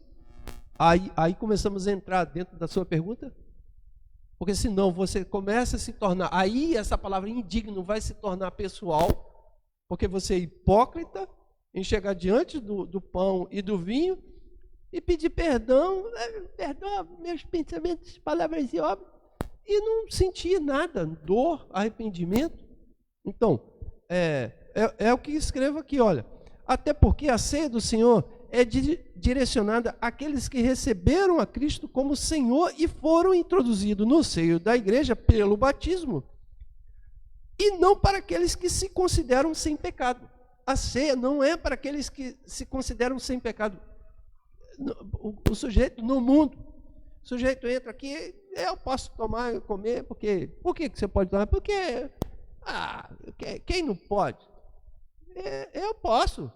Aí começamos a entrar dentro da sua pergunta. Porque senão você começa a se tornar... Aí essa palavra indigno vai se tornar pessoal. Porque você é hipócrita em chegar diante do pão e do vinho e pedir perdão. Perdoa meus pensamentos, palavras e obras. E não sentir nada, dor, arrependimento. Então, é o que escrevo aqui, olha. Até porque a ceia do Senhor é direcionada àqueles que receberam a Cristo como Senhor e foram introduzidos no seio da igreja pelo batismo. E não para aqueles que se consideram sem pecado. A ceia não é para aqueles que se consideram sem pecado. O sujeito no mundo, o sujeito entra aqui, eu posso tomar e comer, porque... Por que você pode tomar? Porque... quem não pode? Eu posso.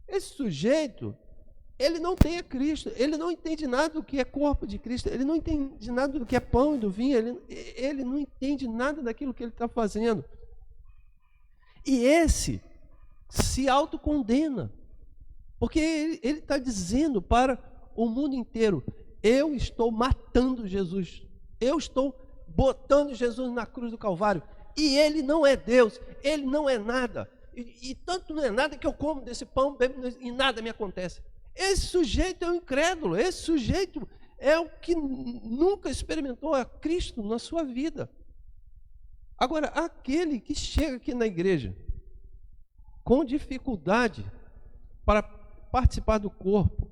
Esse sujeito, ele não tem a Cristo, ele não entende nada do que é corpo de Cristo, ele não entende nada do que é pão e do vinho, ele não entende nada daquilo que ele está fazendo. E esse se autocondena, porque ele está dizendo para o mundo inteiro, eu estou matando Jesus, eu estou botando Jesus na cruz do Calvário, e ele não é Deus, ele não é nada, e tanto não é nada que eu como desse pão, bebo, e nada me acontece. Esse sujeito é um incrédulo, esse sujeito é o que nunca experimentou a Cristo na sua vida. Agora, aquele que chega aqui na igreja com dificuldade para participar do corpo,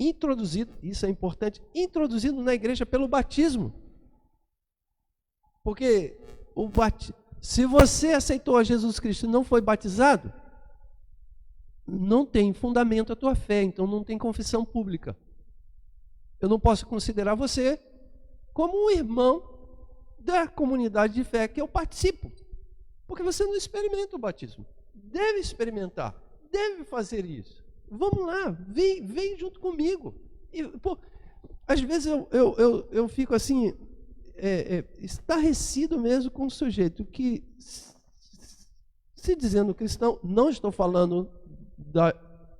introduzido, isso é importante, introduzido na igreja pelo batismo. Porque se você aceitou a Jesus Cristo e não foi batizado, não tem fundamento a tua fé, então não tem confissão pública. Eu não posso considerar você como um irmão da comunidade de fé que eu participo, porque você não experimenta o batismo. Deve experimentar, deve fazer isso. Vamos lá, vem junto comigo. Às vezes eu fico assim, estarrecido mesmo com o sujeito que, se dizendo cristão, não estou falando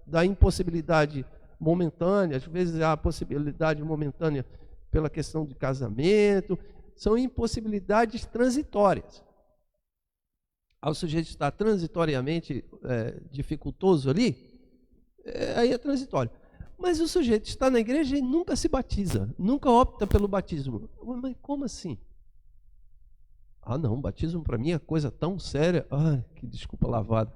da impossibilidade momentânea, às vezes há a possibilidade momentânea pela questão de casamento, são impossibilidades transitórias. Ao sujeito estar transitoriamente dificultoso ali, aí é transitório. Mas o sujeito está na igreja e nunca se batiza, nunca opta pelo batismo. Mas como assim? Não, batismo para mim é coisa tão séria. Que desculpa lavada.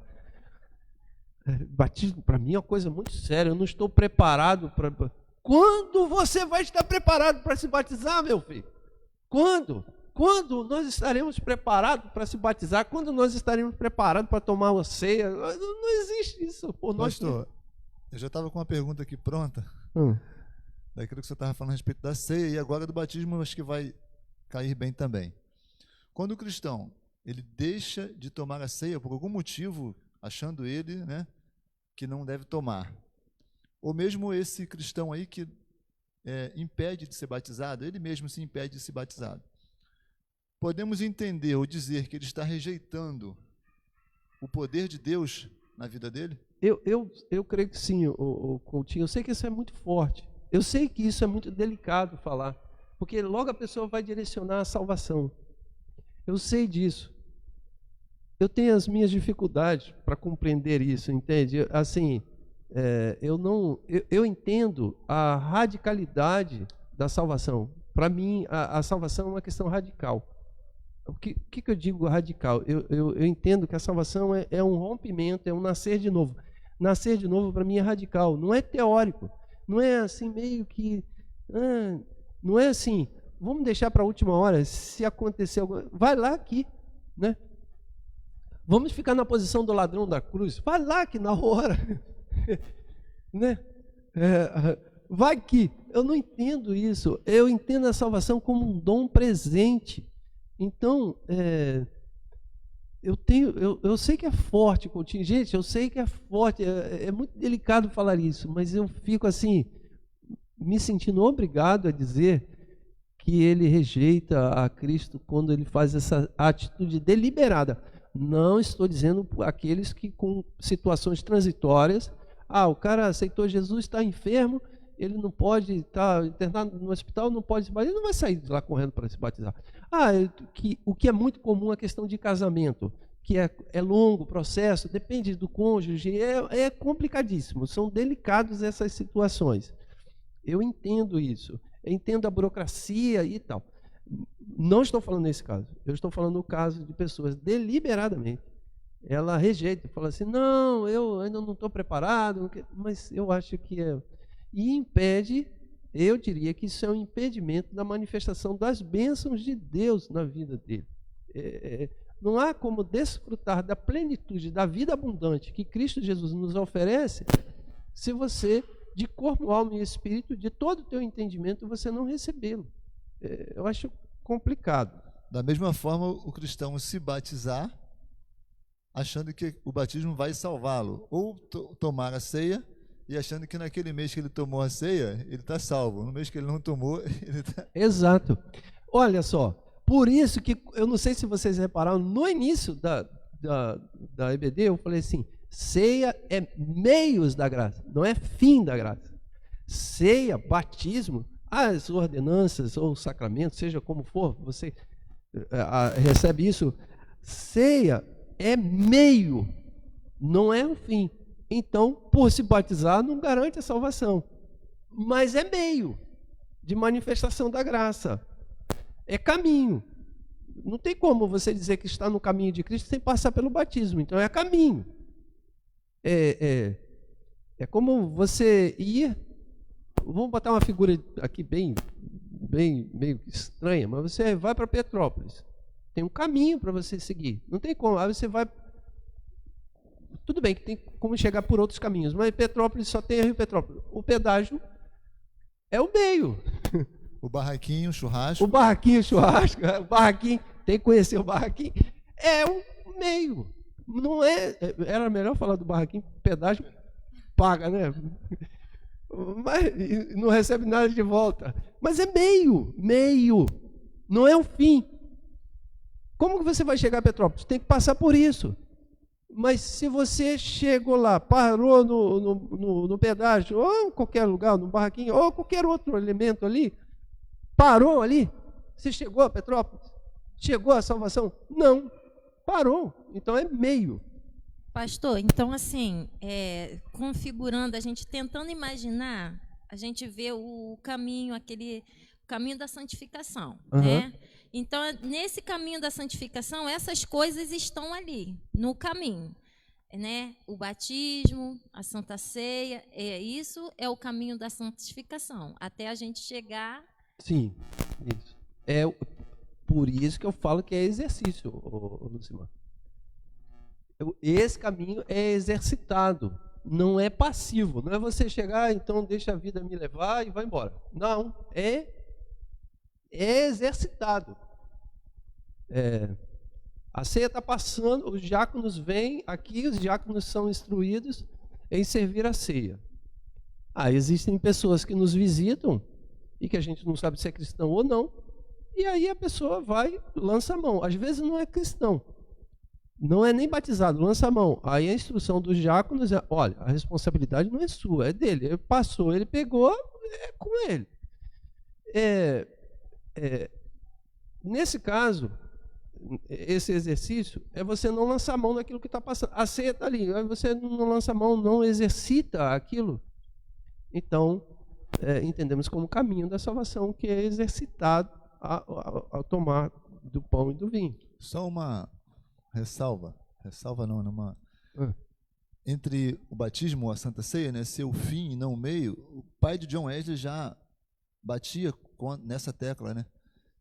Batismo para mim é uma coisa muito séria, eu não estou preparado para... Quando você vai estar preparado para se batizar, meu filho? Quando? Quando nós estaremos preparados para se batizar? Quando nós estaremos preparados para tomar uma ceia? Não existe isso. Pastor, eu já estava com uma pergunta aqui pronta, daquilo que você estava falando a respeito da ceia, e agora do batismo, acho que vai cair bem também. Quando o cristão ele deixa de tomar a ceia por algum motivo, achando ele, né, que não deve tomar, ou mesmo esse cristão aí que impede de ser batizado, ele mesmo se impede de ser batizado, podemos entender ou dizer que ele está rejeitando o poder de Deus na vida dele? eu creio que sim, o Coutinho. Eu sei que isso é muito forte. Eu sei que isso é muito delicado falar, porque logo a pessoa vai direcionar a salvação. Eu sei disso. Eu tenho as minhas dificuldades para compreender isso, entende? Assim, eu entendo a radicalidade da salvação. Para mim, a salvação é uma questão radical. O que eu digo radical? Eu entendo que a salvação é um rompimento, é um nascer de novo. Nascer de novo, para mim, é radical. Não é teórico. Não é assim, meio que... não é assim, vamos deixar para a última hora, se acontecer alguma... Vai lá aqui, né? Vamos ficar na posição do ladrão da cruz. Vai lá que na hora... né? Vai aqui. Eu não entendo isso. Eu entendo a salvação como um dom presente. Então, eu sei que é forte, Coutinho. Gente, eu sei que é forte. É muito delicado falar isso, mas eu fico assim, me sentindo obrigado a dizer que ele rejeita a Cristo quando ele faz essa atitude deliberada. Não estou dizendo aqueles que com situações transitórias, o cara aceitou Jesus, está enfermo, ele não pode estar internado no hospital, não pode se batizar, ele não vai sair de lá correndo para se batizar. O que é muito comum é a questão de casamento, que é longo o processo, depende do cônjuge, é complicadíssimo, são delicadas essas situações. Eu entendo isso, eu entendo a burocracia e tal. Não estou falando nesse caso, eu estou falando no caso de pessoas deliberadamente. Ela rejeita, fala assim, não, eu ainda não estou preparado, mas eu acho que é... E impede, eu diria que isso é um impedimento da manifestação das bênçãos de Deus na vida dele. Não há como desfrutar da plenitude, da vida abundante que Cristo Jesus nos oferece, se você, de corpo, alma e espírito, de todo o teu entendimento, você não recebê-lo. Eu acho complicado. Da mesma forma, o cristão se batizar, achando que o batismo vai salvá-lo, ou tomar a ceia, e achando que naquele mês que ele tomou a ceia, ele está salvo. No mês que ele não tomou, ele está... Exato. Olha só, por isso que, eu não sei se vocês repararam, no início da EBD, eu falei assim, ceia é meios da graça, não é fim da graça. Ceia, batismo, as ordenanças ou sacramentos, seja como for, você recebe isso. Ceia é meio, não é o fim. Então, por se batizar, não garante a salvação. Mas é meio de manifestação da graça. É caminho. Não tem como você dizer que está no caminho de Cristo sem passar pelo batismo. Então, é caminho. É como você ir... Vamos botar uma figura aqui bem meio estranha, mas você vai para Petrópolis. Tem um caminho para você seguir. Não tem como. Aí você vai... Tudo bem que tem como chegar por outros caminhos, mas Petrópolis só tem a Rio Petrópolis. O pedágio é o meio. O barraquinho, churrasco. O barraquinho, churrasco. O barraquinho, tem que conhecer o barraquinho. É um meio. Não é... Era melhor falar do barraquinho, pedágio paga, né? Mas não recebe nada de volta. Mas é meio. Não é o fim. Como que você vai chegar a Petrópolis? Tem que passar por isso. Mas se você chegou lá, parou no pedágio, ou em qualquer lugar, no barraquinho, ou qualquer outro elemento ali, parou ali, você chegou a Petrópolis? Chegou a salvação? Não, parou. Então é meio. Pastor, então assim, configurando, a gente tentando imaginar, a gente vê o caminho, aquele caminho da santificação, né? Então, nesse caminho da santificação, essas coisas estão ali, no caminho, né? O batismo, a Santa Ceia, isso é o caminho da santificação, até a gente chegar... Sim, isso. É por isso que eu falo que é exercício, Lucimar. Esse caminho é exercitado, não é passivo. Não é você chegar, então deixa a vida me levar e vai embora. Não, é exercitado. A ceia está passando, os diáconos vêm aqui, os diáconos são instruídos em servir a ceia. Existem pessoas que nos visitam e que a gente não sabe se é cristão ou não, e aí a pessoa vai, lança a mão. Às vezes não é cristão, não é nem batizado, lança a mão. Aí a instrução dos diáconos é, olha, a responsabilidade não é sua, é dele. Ele passou, ele pegou, é com ele. Nesse caso, esse exercício é você não lançar a mão daquilo que está passando. A ceia está ali, aí você não lança a mão, não exercita aquilo. Então, entendemos como caminho da salvação, que é exercitado ao tomar do pão e do vinho. Só uma ressalva não, uma... Entre o batismo e a Santa Ceia, né, ser o fim e não o meio, o pai de John Wesley já batia nessa tecla, né,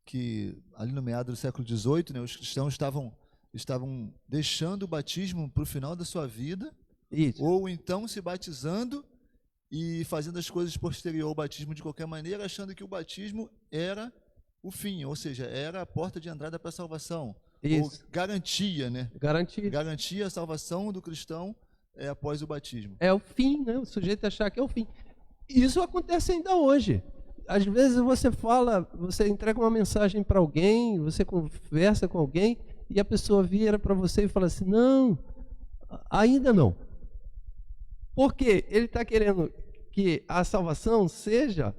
que ali no meado do século XVIII, né, os cristãos estavam deixando o batismo para o final da sua vida, Isso. ou então se batizando e fazendo as coisas posterior ao batismo de qualquer maneira, achando que o batismo era o fim, ou seja, era a porta de entrada para a salvação. Isso. Ou garantia, né? Garantia. Garantia a salvação do cristão após o batismo. É o fim, né? O sujeito achar que é o fim. Isso acontece ainda hoje. Às vezes você entrega uma mensagem para alguém, você conversa com alguém e a pessoa vira para você e fala assim, não, ainda não. Por quê? Ele está querendo que a salvação seja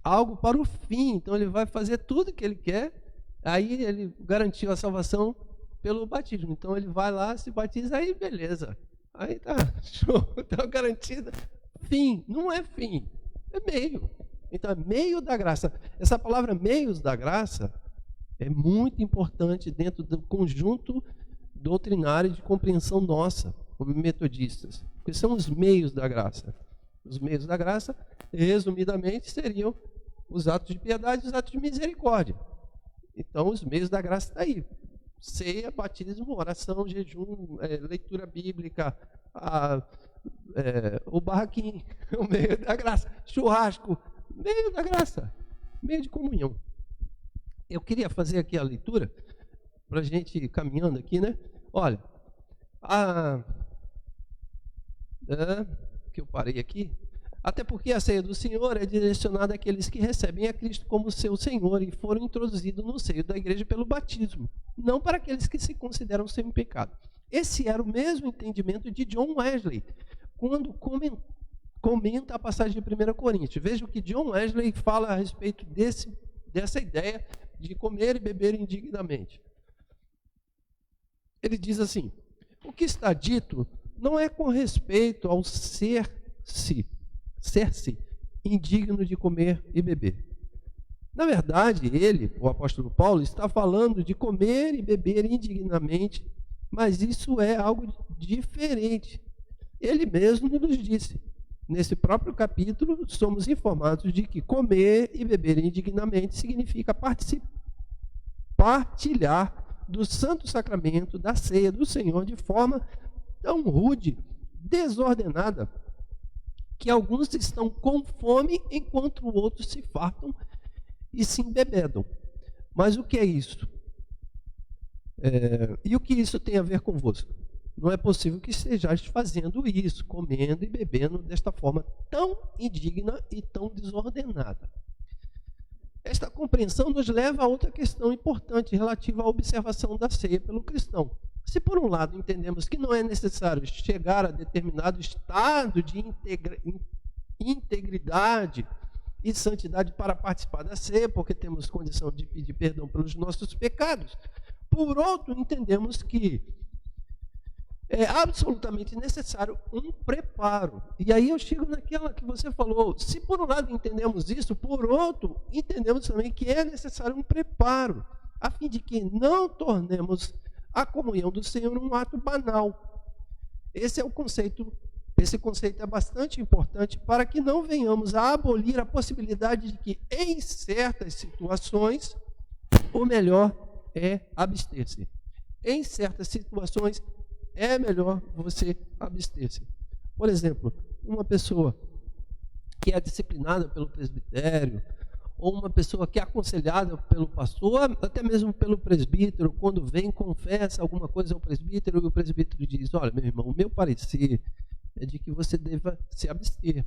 algo para o fim. Então ele vai fazer tudo que ele quer. Aí ele garantiu a salvação pelo batismo. Então ele vai lá, se batiza, aí beleza. Aí tá, show, tá garantido. Fim, não é fim, é meio. Então é meio da graça. Essa palavra meios da graça é muito importante dentro do conjunto doutrinário de compreensão nossa, como metodistas. Porque são os meios da graça. Os meios da graça, resumidamente, seriam os atos de piedade e os atos de misericórdia. Então, os meios da graça estão aí. Ceia, batismo, oração, jejum, leitura bíblica, o barraquinho, o meio da graça, churrasco, meio da graça, meio de comunhão. Eu queria fazer aqui a leitura, para a gente ir caminhando aqui, né? Olha, que eu parei aqui. Até porque a ceia do Senhor é direcionada àqueles que recebem a Cristo como seu Senhor e foram introduzidos no seio da igreja pelo batismo, não para aqueles que se consideram sem pecado. Esse era o mesmo entendimento de John Wesley, quando comenta a passagem de 1 Coríntios. Veja o que John Wesley fala a respeito dessa ideia de comer e beber indignamente. Ele diz assim, o que está dito não é com respeito ao ser-se indigno de comer e beber. Na verdade, o apóstolo Paulo, está falando de comer e beber indignamente, mas isso é algo diferente. Ele mesmo nos disse. Nesse próprio capítulo, somos informados de que comer e beber indignamente significa partilhar do santo sacramento, da ceia do Senhor, de forma tão rude, desordenada, que alguns estão com fome enquanto outros se fartam e se embebedam. Mas o que é isso? E o que isso tem a ver convosco? Não é possível que estejais fazendo isso, comendo e bebendo desta forma tão indigna e tão desordenada. Esta compreensão nos leva a outra questão importante relativa à observação da ceia pelo cristão. Se por um lado entendemos que não é necessário chegar a determinado estado de integridade e santidade para participar da ceia, porque temos condição de pedir perdão pelos nossos pecados, por outro entendemos que é absolutamente necessário um preparo. E aí eu chego naquela que você falou, se por um lado entendemos isso, por outro entendemos também que é necessário um preparo, a fim de que não tornemos a comunhão do Senhor um ato banal. Esse conceito é bastante importante para que não venhamos a abolir a possibilidade de que, em certas situações, o melhor é abster-se. Em certas situações, é melhor você abster-se. Por exemplo, uma pessoa que é disciplinada pelo presbitério, ou uma pessoa que é aconselhada pelo pastor, até mesmo pelo presbítero, quando vem, confessa alguma coisa ao presbítero, e o presbítero diz, olha, meu irmão, o meu parecer é de que você deva se abster.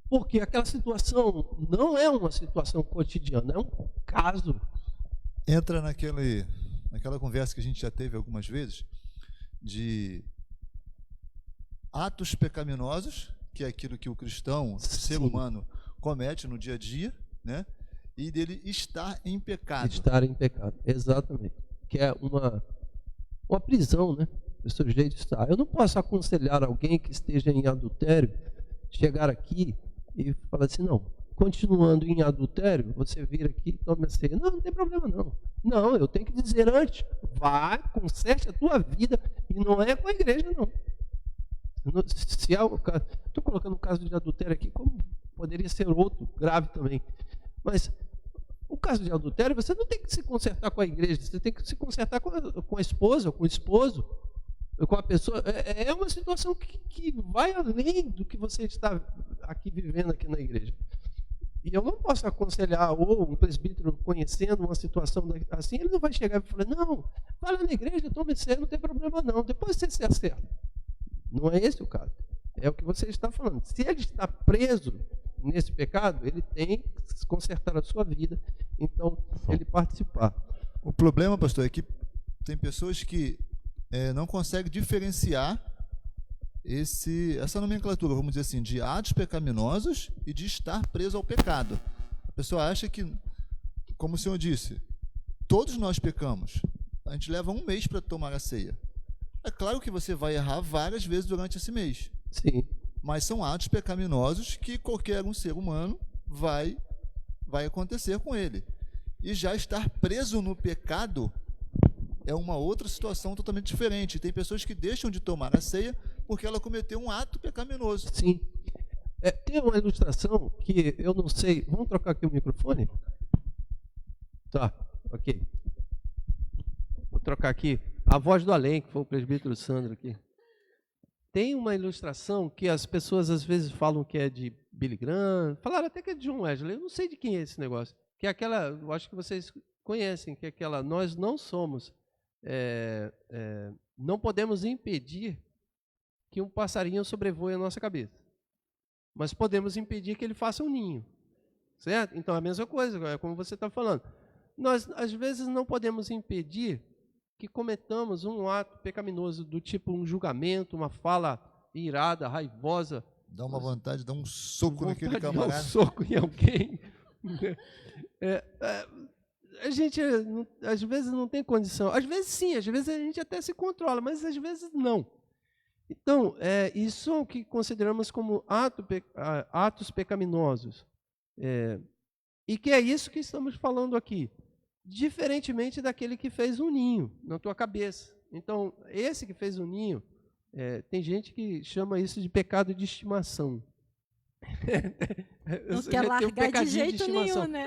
Porque aquela situação não é uma situação cotidiana, é um caso. Entra naquela conversa que a gente já teve algumas vezes, de atos pecaminosos, que é aquilo que o cristão, o ser Sim. humano, comete no dia a dia, né? E dele estar em pecado. Estar em pecado, exatamente. Que é uma prisão, né? O sujeito está. Eu não posso aconselhar alguém que esteja em adultério chegar aqui e falar assim, não, continuando em adultério, você vir aqui e toma a ceia. Não, não tem problema não. Não, eu tenho que dizer antes, vá, conserte a tua vida, e não é com a igreja, não. Se é o caso, estou colocando o caso de adultério aqui, como poderia ser outro grave também. Mas o caso de adultério, você não tem que se consertar com a igreja, você tem que se consertar com a esposa, com o esposo, com a pessoa. É uma situação que vai além do que você está aqui vivendo aqui na igreja. E eu não posso aconselhar, ou um presbítero conhecendo uma situação assim, ele não vai chegar e falar, não, vai lá na igreja, toma ceia, não tem problema não, depois você se acerta. Não é esse o caso. É o que você está falando. Se ele está preso nesse pecado, ele tem que consertar a sua vida, então ele participar. O problema, pastor, é que tem pessoas que não conseguem diferenciar essa nomenclatura, vamos dizer assim, de atos pecaminosos e de estar preso ao pecado. A pessoa acha que, como o senhor disse, todos nós pecamos. A gente leva um mês para tomar a ceia. É claro que você vai errar várias vezes durante esse mês. Sim. Mas são atos pecaminosos que qualquer um ser humano vai acontecer com ele. E já estar preso no pecado é uma outra situação totalmente diferente. Tem pessoas que deixam de tomar a ceia porque ela cometeu um ato pecaminoso. Sim. Tem uma ilustração que eu não sei. Vamos trocar aqui o microfone? Tá, ok. Vou trocar aqui. A voz do além, que foi o presbítero Sandro aqui. Tem uma ilustração que as pessoas às vezes falam que é de Billy Graham, falaram até que é de John Wesley, eu não sei de quem é esse negócio. Que é aquela, eu acho que vocês conhecem, que é aquela, nós não somos, não podemos impedir que um passarinho sobrevoe a nossa cabeça. Mas podemos impedir que ele faça um ninho. Certo? Então é a mesma coisa, é como você está falando. Nós, às vezes, não podemos impedir que cometamos um ato pecaminoso do tipo um julgamento, uma fala irada, raivosa. Dá uma vontade de dar um soco naquele Dar um camarada. soco em alguém. A gente, às vezes, não tem condição. Às vezes, sim, às vezes a gente até se controla, mas às vezes não. Então, isso é o que consideramos como atos pecaminosos. E que é isso que estamos falando aqui. Diferentemente daquele que fez um ninho na tua cabeça. Então, esse que fez um ninho, tem gente que chama isso de pecado de estimação. Não quer largar de jeito nenhum, né?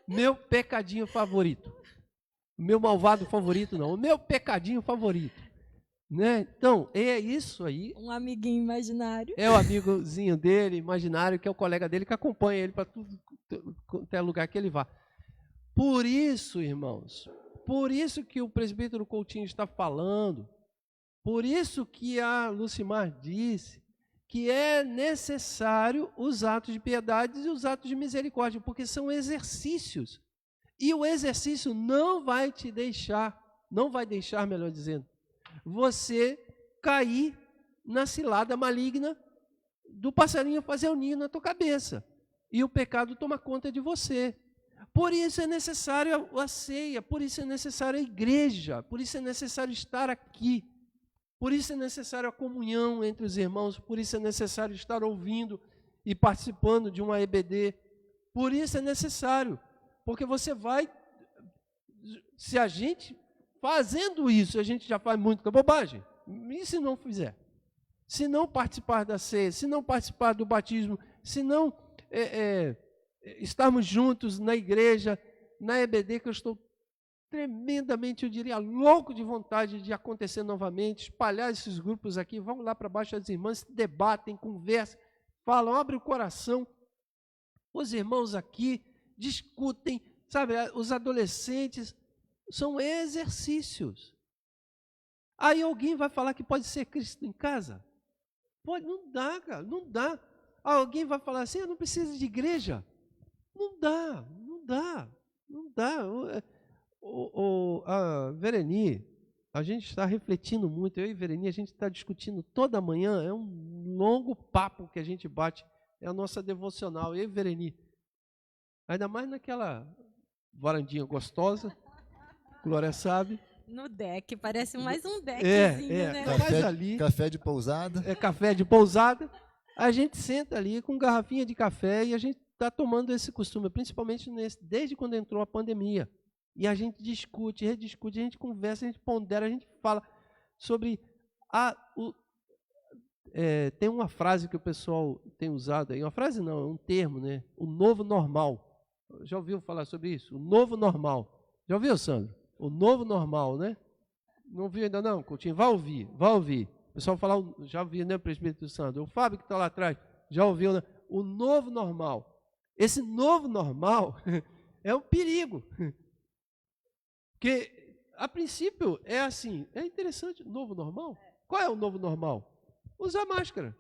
Meu pecadinho favorito. O meu malvado favorito, não. O meu pecadinho favorito. Né? Então, é isso aí. Um amiguinho imaginário. É o amigozinho dele, imaginário, que é o colega dele, que acompanha ele para tudo, até lugar que ele vá. Por isso, irmãos, por isso que o presbítero Coutinho está falando, por isso que a Lucimar disse que é necessário os atos de piedade e os atos de misericórdia, porque são exercícios. E o exercício não vai deixar, melhor dizendo, você cair na cilada maligna do passarinho fazer o ninho na tua cabeça. E o pecado toma conta de você. Por isso é necessário a ceia, por isso é necessário a igreja, por isso é necessário estar aqui, por isso é necessário a comunhão entre os irmãos, por isso é necessário estar ouvindo e participando de uma EBD, por isso é necessário, porque você vai, se a gente fazendo isso, a gente já faz muita bobagem, e se não fizer? Se não participar da ceia, se não participar do batismo, se não estarmos juntos na igreja, na EBD, que eu estou tremendamente, eu diria, louco de vontade de acontecer novamente, espalhar esses grupos aqui, vão lá para baixo, as irmãs debatem, conversam, falam, abrem o coração, os irmãos aqui discutem, sabe, os adolescentes, são exercícios. Aí alguém vai falar que pode ser Cristo em casa? Pode, não dá, cara, não dá. Alguém vai falar assim, eu não preciso de igreja. Não dá, não dá, não dá. A Vereni, a gente está refletindo muito, eu e Vereni, a gente está discutindo toda manhã, é um longo papo que a gente bate, é a nossa devocional, eu e Vereni. Ainda mais naquela varandinha gostosa, Glória sabe. No deck, parece mais um deckzinho, né? Mas ali, Café de pousada. é café de pousada, a gente senta ali com garrafinha de café e a gente está tomando esse costume, principalmente desde quando entrou a pandemia. E a gente discute, rediscute, a gente conversa, a gente pondera, a gente fala sobre tem uma frase que o pessoal tem usado aí, uma frase não, é um termo, né? O novo normal. Já ouviu falar sobre isso? O novo normal. Já ouviu, Sandro? O novo normal, né? Não ouviu ainda não, Coutinho? Vai ouvir, vai ouvir. O pessoal falar, já ouviu, né, presbítero Sandro? O Fábio que está lá atrás, já ouviu, né? O novo normal. Esse novo normal é um perigo. Porque, a princípio, é assim, é interessante, novo normal? Qual é o novo normal? Usar máscara.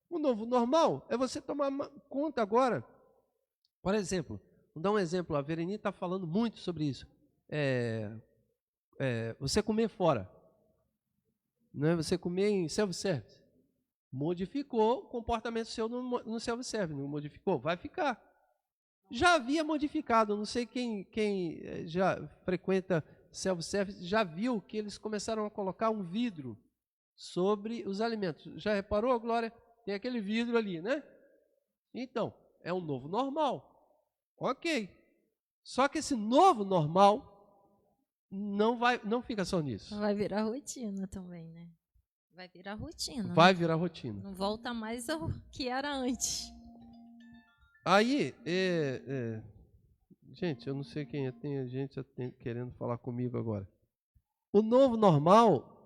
O novo normal é você tomar conta agora. Por exemplo, vou dar um exemplo, a Vereni está falando muito sobre isso. Você comer fora, né? Você comer em self-service, modificou o comportamento seu no self-service, não modificou? Vai ficar. Já havia modificado, não sei quem já frequenta self-service, já viu que eles começaram a colocar um vidro sobre os alimentos. Já reparou, Glória? Tem aquele vidro ali, né? Então, é um novo normal. Ok. Só que esse novo normal não fica só nisso. Vai virar rotina também, né? Vai virar rotina. Vai virar rotina. Não volta mais ao que era antes. Aí, gente, eu não sei quem é, tem gente querendo falar comigo agora. O novo normal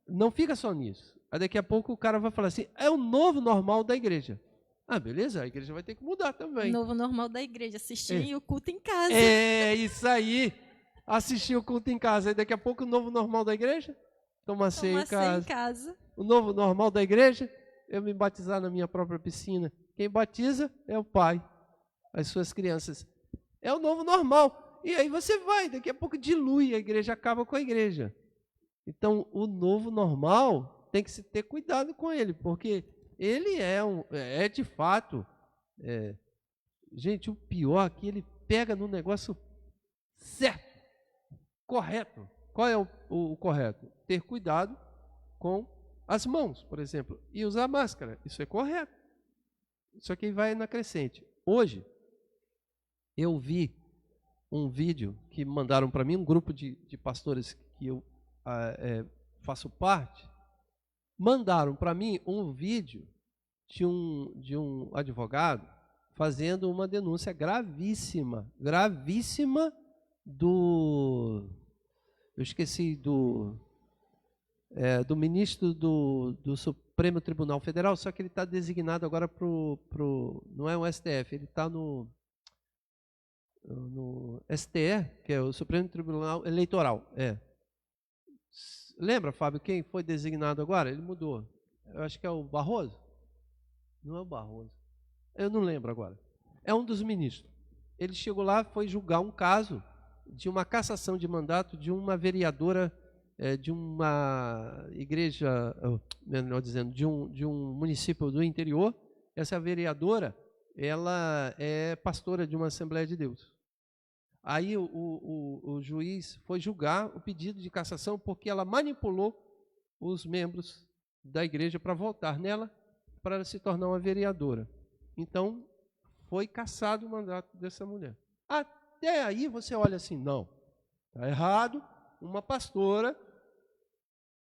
não fica só nisso. Aí daqui a pouco o cara vai falar assim, é o novo normal da igreja. Ah, beleza, a igreja vai ter que mudar também. Novo normal da igreja, assistir o culto em casa. É, isso aí. Assistir o culto em casa. Aí daqui a pouco o novo normal da igreja, tomar ceia em casa. O novo normal da igreja, eu me batizar na minha própria piscina. Quem batiza é o pai, as suas crianças. É o novo normal. E aí você vai, daqui a pouco dilui, a igreja acaba com a igreja. Então, o novo normal tem que se ter cuidado com ele, porque ele é de fato, gente, o pior é que ele pega no negócio certo, correto. Qual é o correto? Ter cuidado com as mãos, por exemplo, e usar máscara. Isso é correto. Isso aqui vai na crescente. Hoje, eu vi um vídeo que mandaram para mim, um grupo de pastores que eu faço parte, mandaram para mim um vídeo de um advogado fazendo uma denúncia gravíssima eu esqueci do ministro do Supremo Tribunal Federal, só que ele está designado agora não é o STF, ele está no STE, que é o Supremo Tribunal Eleitoral. Lembra, Fábio, quem foi designado agora? Ele mudou. Eu acho que é o Barroso. Não é o Barroso. Eu não lembro agora. É um dos ministros. Ele chegou lá, foi julgar um caso de uma cassação de mandato de uma vereadora de uma igreja, melhor dizendo, de um município do interior. Essa vereadora, ela é pastora de uma Assembleia de Deus. Aí o juiz foi julgar o pedido de cassação porque ela manipulou os membros da igreja para votar nela, para ela se tornar uma vereadora. Então, foi cassado o mandato dessa mulher. Até aí você olha assim, não, está errado uma pastora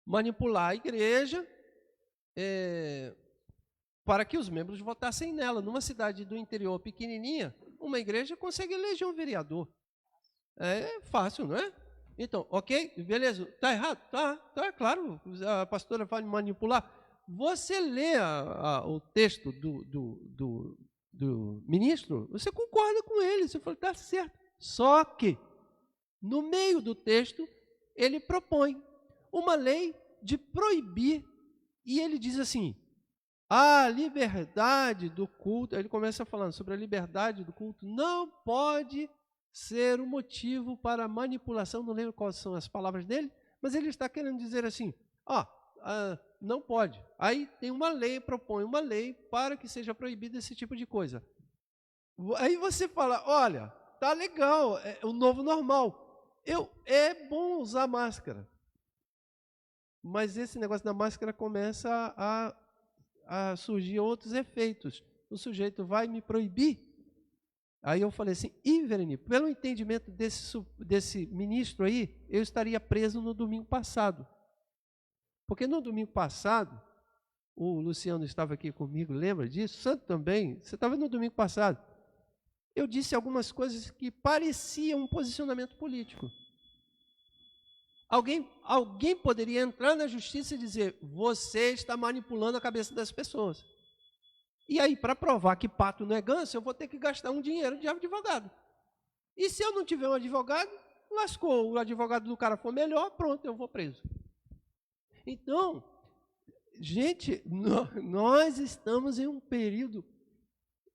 manipular a igreja para que os membros votassem nela. Numa cidade do interior pequenininha, uma igreja consegue eleger um vereador. É fácil, não é? Então, ok, beleza, está errado? Tá, claro, a pastora vai manipular. Você lê o texto do ministro, você concorda com ele, você fala, está certo. Só que, no meio do texto, ele propõe uma lei de proibir, e ele diz assim, a liberdade do culto, ele começa falando sobre a liberdade do culto, não pode ser um motivo para manipulação, não lembro quais são as palavras dele, Mas ele está querendo dizer assim, não pode. Aí tem uma lei, propõe uma lei para que seja proibido esse tipo de coisa. Aí você fala, olha, tá legal, é o novo normal. É bom usar máscara. Mas esse negócio da máscara começa a surgir outros efeitos. O sujeito vai me proibir. Aí eu falei assim, Vereni, pelo entendimento desse ministro aí, eu estaria preso no domingo passado. Porque no domingo passado, o Luciano estava aqui comigo, lembra disso? Santo também, você estava no domingo passado. Eu disse algumas coisas que pareciam um posicionamento político. Alguém poderia entrar na justiça e dizer, você está manipulando a cabeça das pessoas. E aí, para provar que pato não é ganso, eu vou ter que gastar um dinheiro de advogado. E se eu não tiver um advogado, lascou. O advogado do cara for melhor, pronto, eu vou preso. Então, gente, nós estamos em um período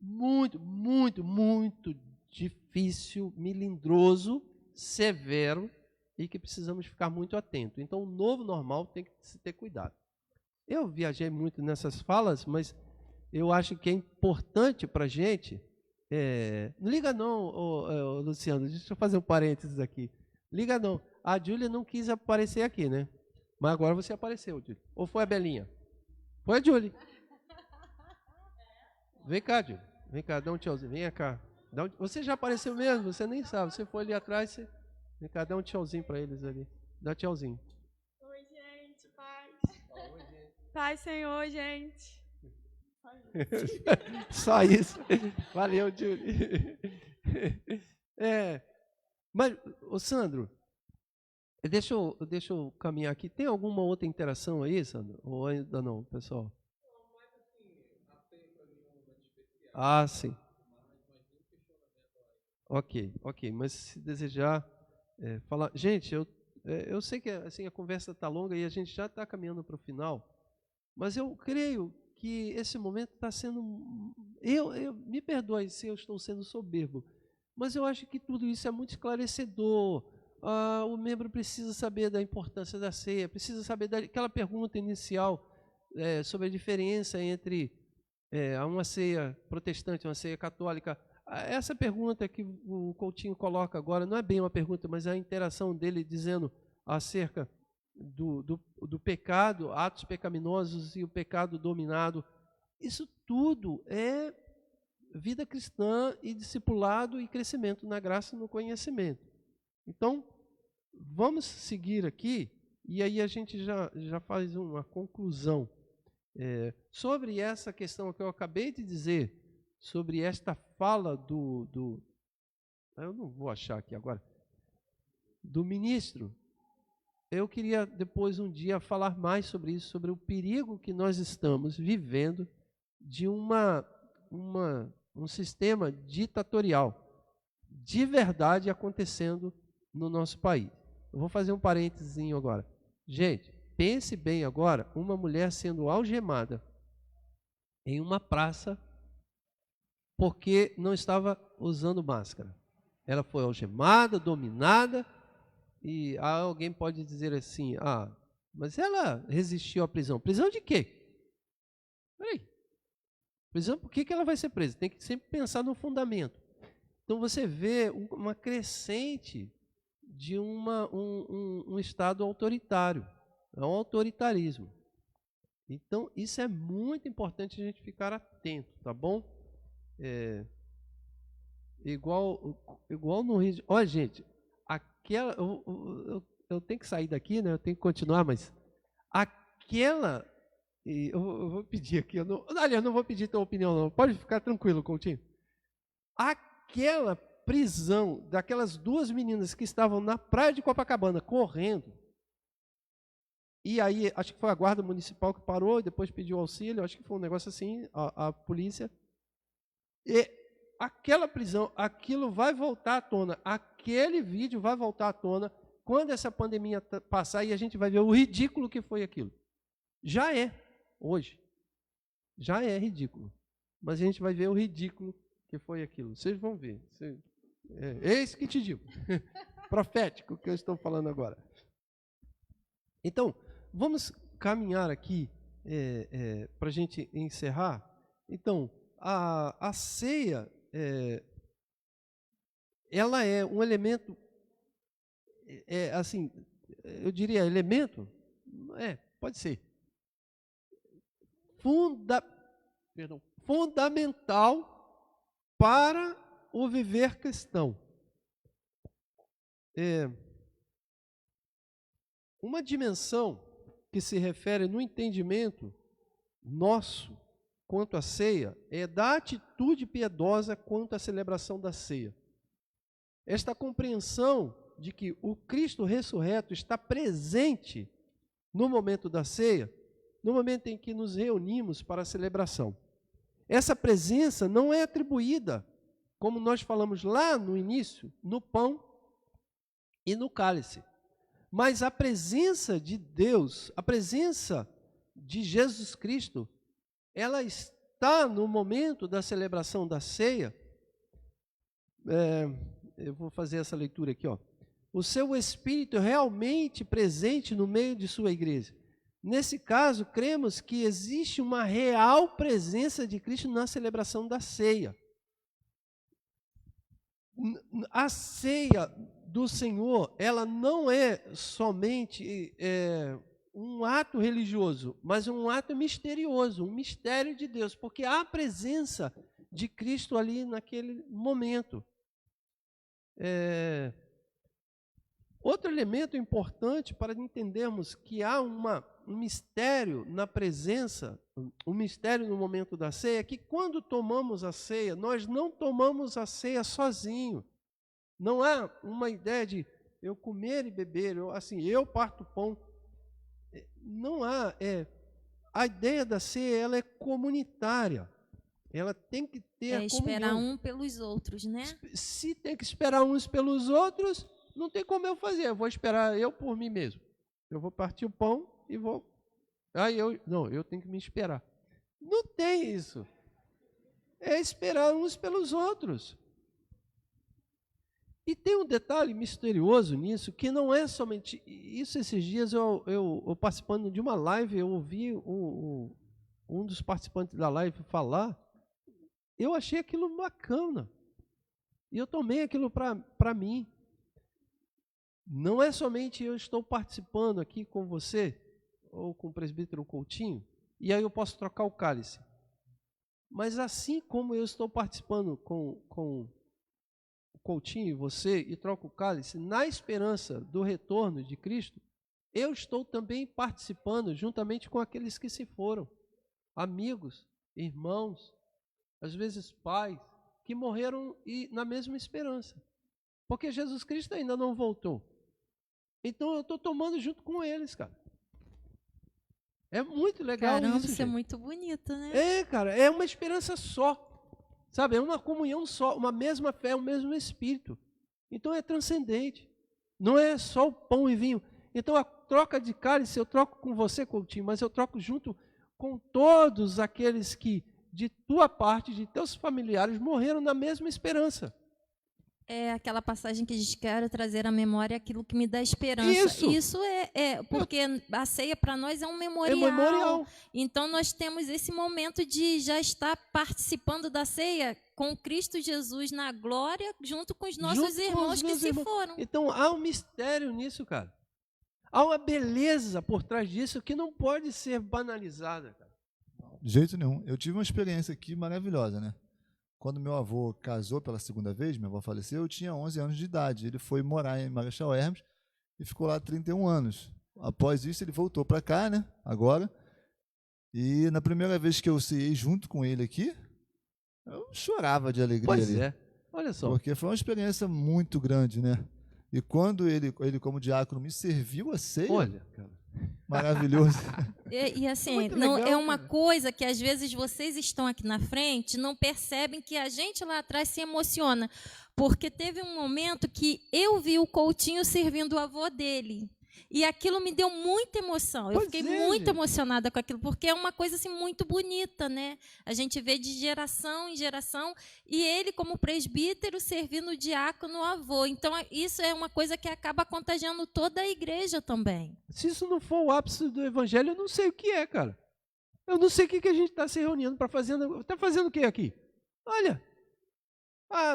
muito, muito, muito difícil, melindroso, severo, e que precisamos ficar muito atentos. Então, o novo normal tem que se ter cuidado. Eu viajei muito nessas falas, mas eu acho que é importante para a gente... não liga não, Luciano, deixa eu fazer um parênteses aqui. Liga não. A Júlia não quis aparecer aqui, né? Mas agora você apareceu, Júlia. Ou foi a Belinha? Foi a Júlia. Vem cá, Júlia. Vem cá, dá um tchauzinho. Vem cá. Você já apareceu mesmo? Você nem sabe. Você foi ali atrás, você... Vem cá, dá um tchauzinho para eles ali. Dá tchauzinho. Oi, gente, paz. Oi, gente. Paz, Senhor, gente. Só isso. Valeu, Júlia. Mas, Sandro, deixa eu caminhar aqui. Tem alguma outra interação aí, Sandro? Ou ainda não, pessoal? Ah, sim. Ok. Mas se desejar falar... Gente, eu sei que assim, a conversa está longa e a gente já está caminhando para o final, mas eu creio que esse momento está sendo... me perdoe se eu estou sendo soberbo, mas eu acho que tudo isso é muito esclarecedor. O membro precisa saber da importância da ceia, precisa saber daquela pergunta inicial sobre a diferença entre uma ceia protestante e uma ceia católica. Essa pergunta que o Coutinho coloca agora não é bem uma pergunta, mas é a interação dele dizendo acerca do pecado, atos pecaminosos e o pecado dominado. Isso tudo é vida cristã e discipulado e crescimento na graça e no conhecimento. Então, vamos seguir aqui e aí a gente já faz uma conclusão sobre essa questão que eu acabei de dizer, sobre esta fala eu não vou achar aqui agora, do ministro. Eu queria depois um dia falar mais sobre isso, sobre o perigo que nós estamos vivendo de um sistema ditatorial de verdade acontecendo no nosso país. Eu vou fazer um parênteses agora. Gente, pense bem agora, uma mulher sendo algemada em uma praça porque não estava usando máscara. Ela foi algemada, dominada, e alguém pode dizer assim, mas ela resistiu à prisão. Prisão de quê? Peraí. Prisão, por que ela vai ser presa? Tem que sempre pensar no fundamento. Então você vê uma crescente de um Estado autoritário. É um autoritarismo. Então, isso é muito importante a gente ficar atento, tá bom? Igual no Rio de... Olha, gente, eu tenho que sair daqui, né? Eu tenho que continuar, mas eu vou pedir aqui, aliás, não vou pedir tua opinião, não. Pode ficar tranquilo, Coutinho. Aquela prisão daquelas duas meninas que estavam na praia de Copacabana correndo, e aí acho que foi a guarda municipal que parou e depois pediu auxílio, acho que foi um negócio assim, a polícia. E aquela prisão, aquilo vai voltar à tona, aquele vídeo vai voltar à tona quando essa pandemia passar e a gente vai ver o ridículo que foi aquilo. Já é, hoje. Já é ridículo. Mas a gente vai ver o ridículo que foi aquilo. Vocês vão ver. Eis que te digo. Profético que eu estou falando agora. Então, vamos caminhar aqui para a gente encerrar. Então, a ceia, ela é um elemento, assim, eu diria elemento, pode ser, fundamental para o viver cristão. Uma dimensão que se refere no entendimento nosso quanto à ceia é da atitude piedosa quanto à celebração da ceia. Esta compreensão de que o Cristo ressurreto está presente no momento da ceia, no momento em que nos reunimos para a celebração. Essa presença não é atribuída, como nós falamos lá no início, no pão e no cálice. Mas a presença de Deus, a presença de Jesus Cristo, ela está no momento da celebração da ceia. Eu vou fazer essa leitura aqui, ó. O seu Espírito realmente presente no meio de sua igreja. Nesse caso, cremos que existe uma real presença de Cristo na celebração da ceia. A ceia do Senhor, ela não é somente um ato religioso, mas um ato misterioso, um mistério de Deus, porque há a presença de Cristo ali naquele momento. Outro elemento importante para entendermos que há um mistério na presença, um mistério no momento da ceia, é que quando tomamos a ceia, nós não tomamos a ceia sozinho. Não há uma ideia de eu comer e beber, eu parto o pão. Não há. A ideia da ceia, ela é comunitária. Ela tem que ter a comunhão. Esperar um pelos outros, né? Se tem que esperar uns pelos outros, não tem como eu fazer. Eu vou esperar eu por mim mesmo. Eu vou partir o pão e vou... eu tenho que me esperar. Não tem isso. É esperar uns pelos outros. E tem um detalhe misterioso nisso, que não é somente... Isso, esses dias, eu participando de uma live, eu ouvi um dos participantes da live falar, eu achei aquilo bacana. E eu tomei aquilo para mim. Não é somente eu estou participando aqui com você, ou com o presbítero Coutinho, e aí eu posso trocar o cálice. Mas assim como eu estou participando com o Coutinho e você, e troco o cálice, na esperança do retorno de Cristo, eu estou também participando juntamente com aqueles que se foram, amigos, irmãos, às vezes pais, que morreram na mesma esperança, porque Jesus Cristo ainda não voltou. Então eu estou tomando junto com eles, cara. É muito legal. Caramba, isso é muito bonito, né? Cara, é uma esperança só. Sabe, é uma comunhão só, uma mesma fé, um mesmo Espírito. Então é transcendente. Não é só o pão e vinho. Então a troca de cálice eu troco com você, Coutinho, mas eu troco junto com todos aqueles que, de tua parte, de teus familiares, morreram na mesma esperança. É aquela passagem que diz: quero trazer à memória aquilo que me dá esperança. Isso porque a ceia para nós é um memorial. É memorial. Então nós temos esse momento de já estar participando da ceia com Cristo Jesus na glória, junto com os nossos irmãos que se foram. Então há um mistério nisso, cara. Há uma beleza por trás disso que não pode ser banalizada, cara. De jeito nenhum. Eu tive uma experiência aqui maravilhosa, né? Quando meu avô casou pela segunda vez, meu avô faleceu, eu tinha 11 anos de idade. Ele foi morar em Marechal Hermes e ficou lá 31 anos. Após isso, ele voltou para cá, né? Agora. E na primeira vez que eu ceiei junto com ele aqui, eu chorava de alegria. Pois ali. Olha só. Porque foi uma experiência muito grande, né? E quando ele como diácono, me serviu a ceia... Olha, cara. Maravilhoso. E assim, não, é uma coisa que às vezes vocês estão aqui na frente, não percebem que a gente lá atrás se emociona, porque teve um momento que eu vi o Coutinho servindo o avô dele. E aquilo me deu muita emoção. Eu Pois fiquei é, muito gente. emocionada com aquilo, porque é uma coisa assim muito bonita, né? A gente vê de geração em geração e ele como presbítero servindo o diácono avô. Então isso é uma coisa que acaba contagiando toda a igreja também. Se isso não for o ápice do evangelho, eu não sei o que é, cara. Eu não sei o que a gente está se reunindo para fazer. Está fazendo o que aqui? Olha.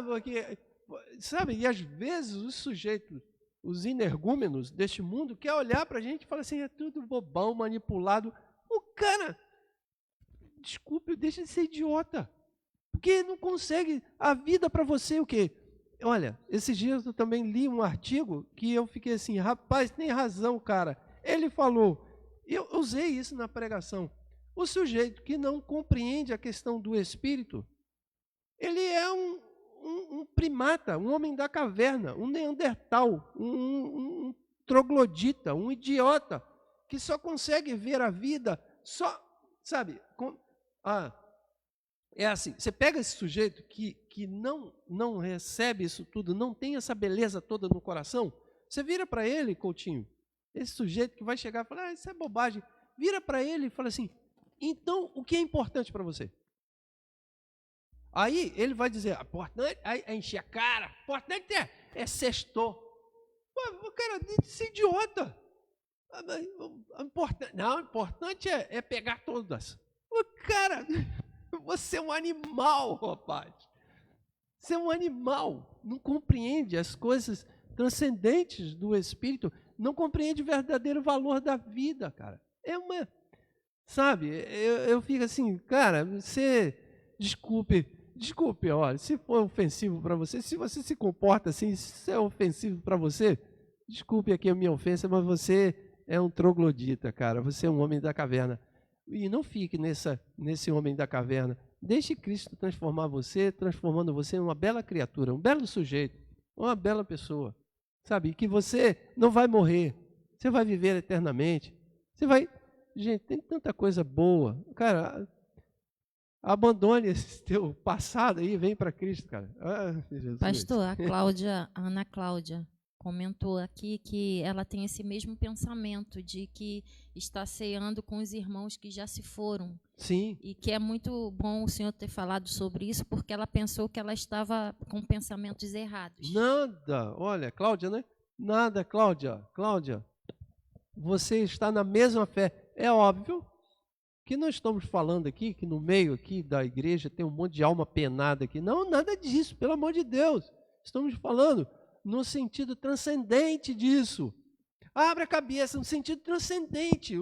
Porque, sabe, e às vezes os sujeitos, os energúmenos deste mundo, quer olhar para a gente e falar assim, é tudo bobão, manipulado. O cara, desculpe, deixa de ser idiota. Porque não consegue a vida para você o quê? Olha, esses dias eu também li um artigo que eu fiquei assim, rapaz, tem razão, cara. Ele falou, eu usei isso na pregação, o sujeito que não compreende a questão do espírito, ele é um primata, um homem da caverna, um neandertal, um troglodita, um idiota, que só consegue ver a vida, sabe, é assim, você pega esse sujeito que não recebe isso tudo, não tem essa beleza toda no coração, você vira para ele, Coutinho, esse sujeito que vai chegar e falar, isso é bobagem, vira para ele e fala assim, então o que é importante para você? Aí ele vai dizer, importante é encher a cara, importante é sextor. O cara disse idiota. Importante é pegar todas. O cara, você é um animal, rapaz. Você é um animal. Não compreende as coisas transcendentes do espírito, não compreende o verdadeiro valor da vida, cara. Sabe, eu fico assim, cara, você, desculpe, olha, se for ofensivo para você, se você se comporta assim, se é ofensivo para você, desculpe aqui a minha ofensa, mas você é um troglodita, cara, você é um homem da caverna. E não fique nesse homem da caverna. Deixe Cristo transformar você, transformando você em uma bela criatura, um belo sujeito, uma bela pessoa. Sabe, que você não vai morrer, você vai viver eternamente, você vai... Gente, tem tanta coisa boa. Cara, abandone esse teu passado aí, vem para Cristo, cara. Jesus. Pastor, a Ana Cláudia, comentou aqui que ela tem esse mesmo pensamento de que está ceando com os irmãos que já se foram. Sim. E que é muito bom o senhor ter falado sobre isso, porque ela pensou que ela estava com pensamentos errados. Nada. Olha, Cláudia, né? Nada, Cláudia. Cláudia, você está na mesma fé. É óbvio que não estamos falando aqui, que no meio aqui da igreja tem um monte de alma penada aqui. Não, nada disso, pelo amor de Deus. Estamos falando no sentido transcendente disso. Abre a cabeça, no sentido transcendente.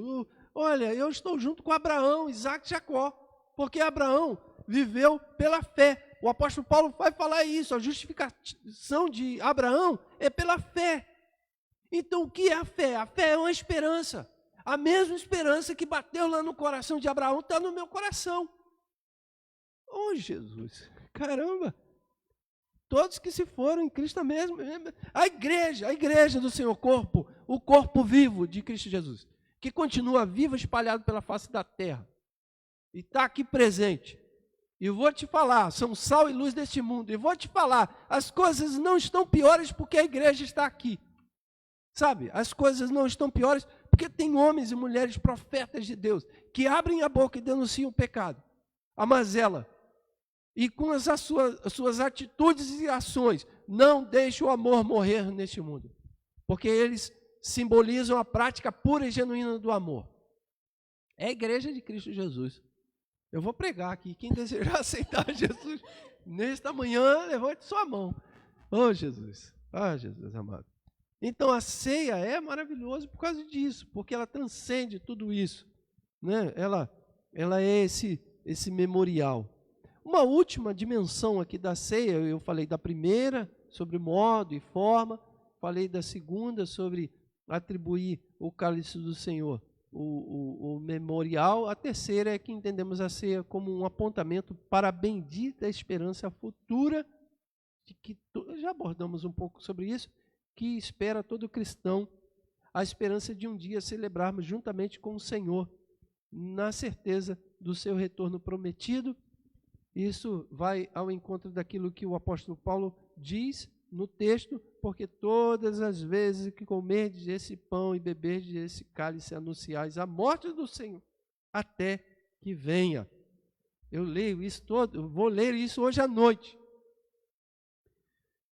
Olha, eu estou junto com Abraão, Isaac e Jacó, porque Abraão viveu pela fé. O apóstolo Paulo vai falar isso, a justificação de Abraão é pela fé. Então, o que é a fé? A fé é uma esperança. A mesma esperança que bateu lá no coração de Abraão está no meu coração. Oh, Jesus, caramba! Todos que se foram em Cristo mesmo. A igreja do Senhor, o corpo vivo de Cristo Jesus, que continua vivo, espalhado pela face da terra. E está aqui presente. E vou te falar, são sal e luz deste mundo. E vou te falar, as coisas não estão piores porque a igreja está aqui. Sabe, as coisas não estão piores porque tem homens e mulheres profetas de Deus que abrem a boca e denunciam o pecado, a mazela. E com as suas atitudes e ações, não deixe o amor morrer neste mundo. Porque eles simbolizam a prática pura e genuína do amor. É a igreja de Cristo Jesus. Eu vou pregar aqui. Quem desejar aceitar Jesus nesta manhã, levante sua mão. Oh, Jesus. Ah, Jesus amado. Então, a ceia é maravilhosa por causa disso, porque ela transcende tudo isso. Né? Ela é esse memorial. Uma última dimensão aqui da ceia, eu falei da primeira, sobre modo e forma, falei da segunda, sobre atribuir o cálice do Senhor, o memorial. A terceira é que entendemos a ceia como um apontamento para a bendita esperança futura, de que já abordamos um pouco sobre isso, que espera todo cristão, a esperança de um dia celebrarmos juntamente com o Senhor, na certeza do seu retorno prometido. Isso vai ao encontro daquilo que o apóstolo Paulo diz no texto, porque todas as vezes que comerdes esse pão e beberdes esse cálice, anunciais a morte do Senhor, até que venha. Eu leio isso todo, vou ler isso hoje à noite.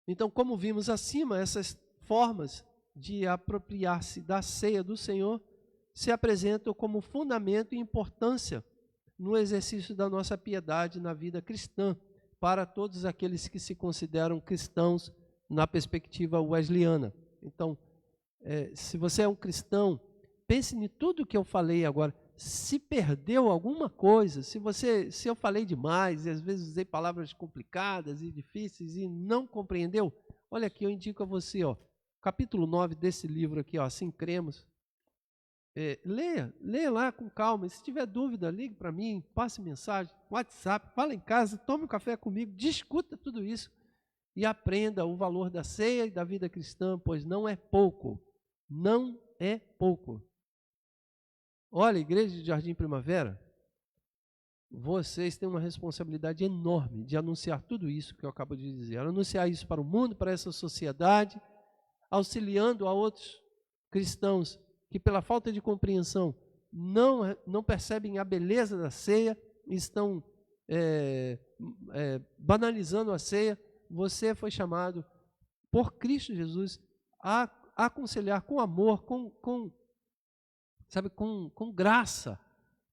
Então, como vimos acima, essas formas de apropriar-se da ceia do Senhor se apresentam como fundamento e importância no exercício da nossa piedade na vida cristã, para todos aqueles que se consideram cristãos na perspectiva wesleyana. Então, se você é um cristão, pense em tudo que eu falei agora. Se perdeu alguma coisa, se eu falei demais, e às vezes usei palavras complicadas e difíceis e não compreendeu, olha aqui, eu indico a você, capítulo 9 desse livro aqui, Assim Cremos. Leia lá com calma. E se tiver dúvida, ligue para mim, passe mensagem, WhatsApp, fala em casa, tome um café comigo, discuta tudo isso e aprenda o valor da ceia e da vida cristã, pois não é pouco. Não é pouco. Olha, Igreja de Jardim Primavera, vocês têm uma responsabilidade enorme de anunciar tudo isso que eu acabo de dizer. Anunciar isso para o mundo, para essa sociedade, auxiliando a outros cristãos que pela falta de compreensão não percebem a beleza da ceia, estão banalizando a ceia. Você foi chamado por Cristo Jesus a aconselhar com amor, com graça,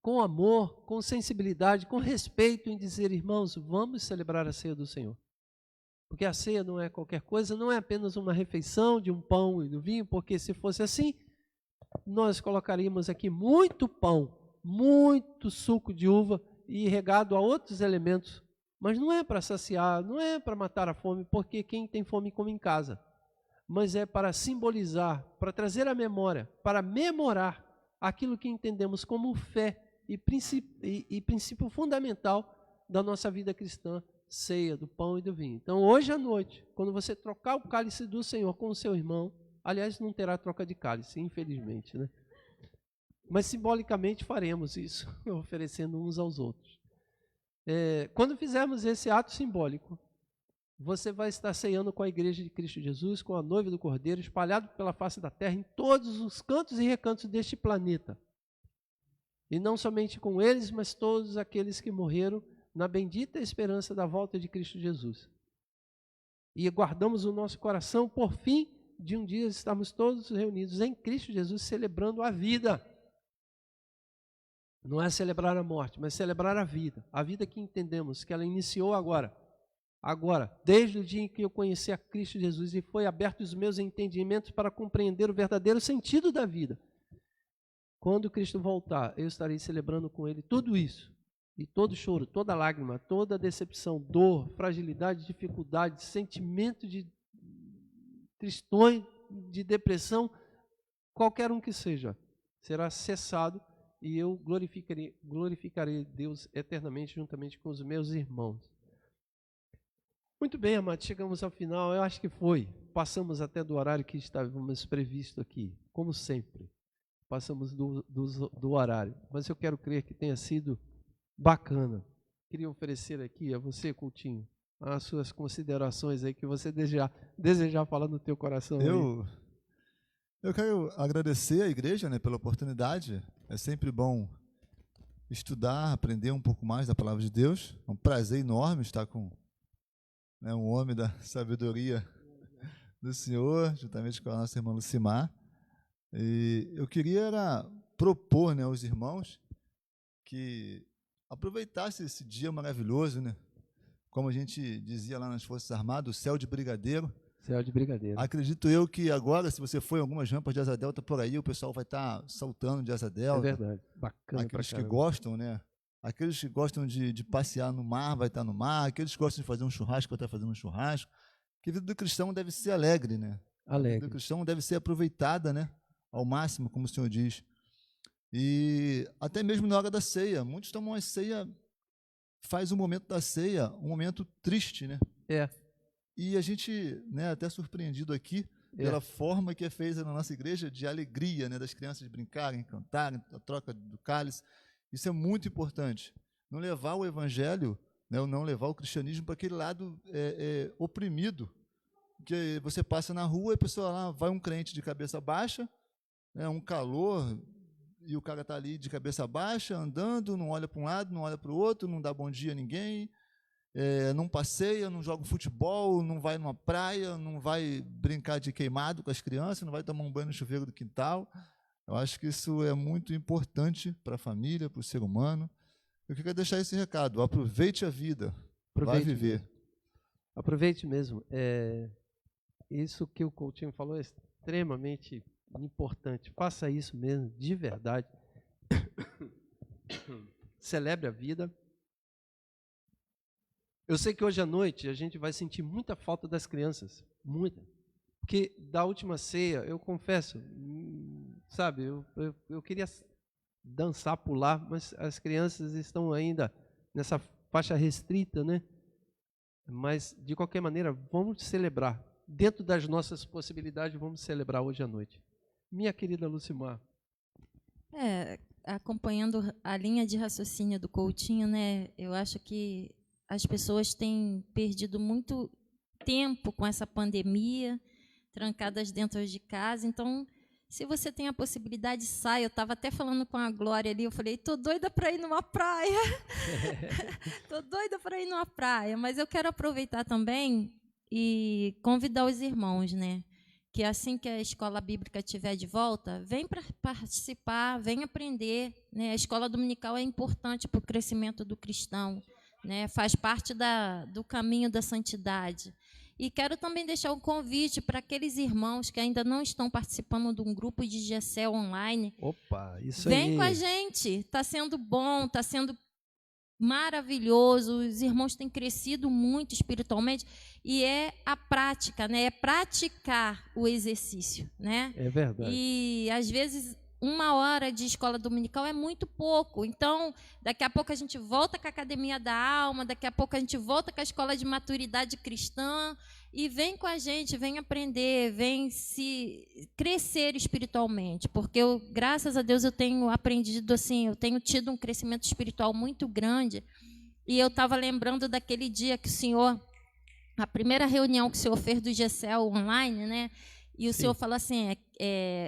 com amor, com sensibilidade, com respeito, em dizer, irmãos, vamos celebrar a ceia do Senhor. Porque a ceia não é qualquer coisa, não é apenas uma refeição de um pão e do vinho, porque se fosse assim, nós colocaríamos aqui muito pão, muito suco de uva e regado a outros elementos. Mas não é para saciar, não é para matar a fome, porque quem tem fome come em casa. Mas é para simbolizar, para trazer à memória, para memorar aquilo que entendemos como fé e princípio fundamental da nossa vida cristã, ceia do pão e do vinho. Então, hoje à noite, quando você trocar o cálice do Senhor com o seu irmão, aliás, não terá troca de cálice, infelizmente, né? Mas simbolicamente faremos isso, oferecendo uns aos outros. Quando fizermos esse ato simbólico, você vai estar ceando com a Igreja de Cristo Jesus, com a noiva do Cordeiro, espalhado pela face da terra, em todos os cantos e recantos deste planeta. E não somente com eles, mas todos aqueles que morreram na bendita esperança da volta de Cristo Jesus. E guardamos o nosso coração, por fim, de um dia estarmos todos reunidos em Cristo Jesus, celebrando a vida. Não é celebrar a morte, mas celebrar a vida que entendemos, que ela iniciou agora, desde o dia em que eu conheci a Cristo Jesus e foi aberto os meus entendimentos para compreender o verdadeiro sentido da vida. Quando Cristo voltar, eu estarei celebrando com Ele tudo isso, e todo choro, toda lágrima, toda decepção, dor, fragilidade, dificuldade, sentimento de tristões, de depressão, qualquer um que seja, será cessado e eu glorificarei Deus eternamente juntamente com os meus irmãos. Muito bem, amados, chegamos ao final, eu acho que passamos até do horário que estávamos previsto aqui, como sempre, passamos do horário, mas eu quero crer que tenha sido bacana. Queria oferecer aqui a você, Coutinho, as suas considerações aí que você desejar falar no teu coração. Eu quero agradecer à igreja, né, pela oportunidade. É sempre bom estudar, aprender um pouco mais da palavra de Deus. É um prazer enorme estar com um homem da sabedoria do Senhor, juntamente com a nossa irmã Lucimar. E eu queria propor, né, aos irmãos que aproveitassem esse dia maravilhoso, né? Como a gente dizia lá nas Forças Armadas, o céu de brigadeiro. Céu de brigadeiro. Acredito eu que agora, se você for em algumas rampas de asa delta por aí, o pessoal vai estar saltando de asa delta. É verdade, bacana. Aqueles que gostam, né? Aqueles que gostam de passear no mar, vai estar no mar. Aqueles que gostam de fazer um churrasco, vai estar fazendo um churrasco. Porque a vida do cristão deve ser alegre, né? Alegre. A vida do cristão deve ser aproveitada, né? Ao máximo, como o Senhor diz. E até mesmo na hora da ceia. Muitos tomam a ceia, faz o momento da ceia um momento triste, né? E a gente, né, até surpreendido aqui pela forma que é feita na nossa igreja de alegria, né, das crianças brincarem, cantarem, a troca do cálice. Isso é muito importante. Não levar o evangelho, né, não levar o cristianismo para aquele lado oprimido que você passa na rua e a pessoa lá, vai um crente de cabeça baixa, né, um calor, e o cara está ali de cabeça baixa, andando, não olha para um lado, não olha para o outro, não dá bom dia a ninguém, não passeia, não joga futebol, não vai numa praia, não vai brincar de queimado com as crianças, não vai tomar um banho no chuveiro do quintal. Eu acho que isso é muito importante para a família, para o ser humano. Eu queria deixar esse recado: aproveite a vida, vai viver. Aproveite mesmo. Isso que o Coutinho falou é extremamente importante. Faça isso mesmo, de verdade. Celebre a vida. Eu sei que hoje à noite a gente vai sentir muita falta das crianças, muita. Porque da última ceia, eu confesso, sabe, eu queria dançar, pular, mas as crianças estão ainda nessa faixa restrita, né? Mas, de qualquer maneira, vamos celebrar. Dentro das nossas possibilidades, vamos celebrar hoje à noite. Minha querida Lucimar. Acompanhando a linha de raciocínio do Coutinho, né, eu acho que as pessoas têm perdido muito tempo com essa pandemia, trancadas dentro de casa. Então, se você tem a possibilidade, saia. Eu estava até falando com a Glória ali, eu falei, estou doida para ir numa praia. Estou doida para ir numa praia. Mas eu quero aproveitar também e convidar os irmãos, né? Que assim que a escola bíblica estiver de volta, vem para participar, vem aprender. Né? A escola dominical é importante para o crescimento do cristão, né? Faz parte do caminho da santidade. E quero também deixar um convite para aqueles irmãos que ainda não estão participando de um grupo de GCL online. Opa, isso aí. Vem com a gente, está sendo bom, está sendo maravilhoso, os irmãos têm crescido muito espiritualmente, e é a prática, né? É praticar o exercício, né? É verdade. E às vezes 1 hora de escola dominical é muito pouco. Então, daqui a pouco a gente volta com a Academia da Alma, daqui a pouco a gente volta com a Escola de Maturidade Cristã, e vem com a gente, vem aprender, vem se crescer espiritualmente, porque graças a Deus eu tenho aprendido assim, eu tenho tido um crescimento espiritual muito grande. E eu estava lembrando daquele dia que o Senhor, a primeira reunião que o Senhor fez do GCL online, né? E o Senhor falou assim,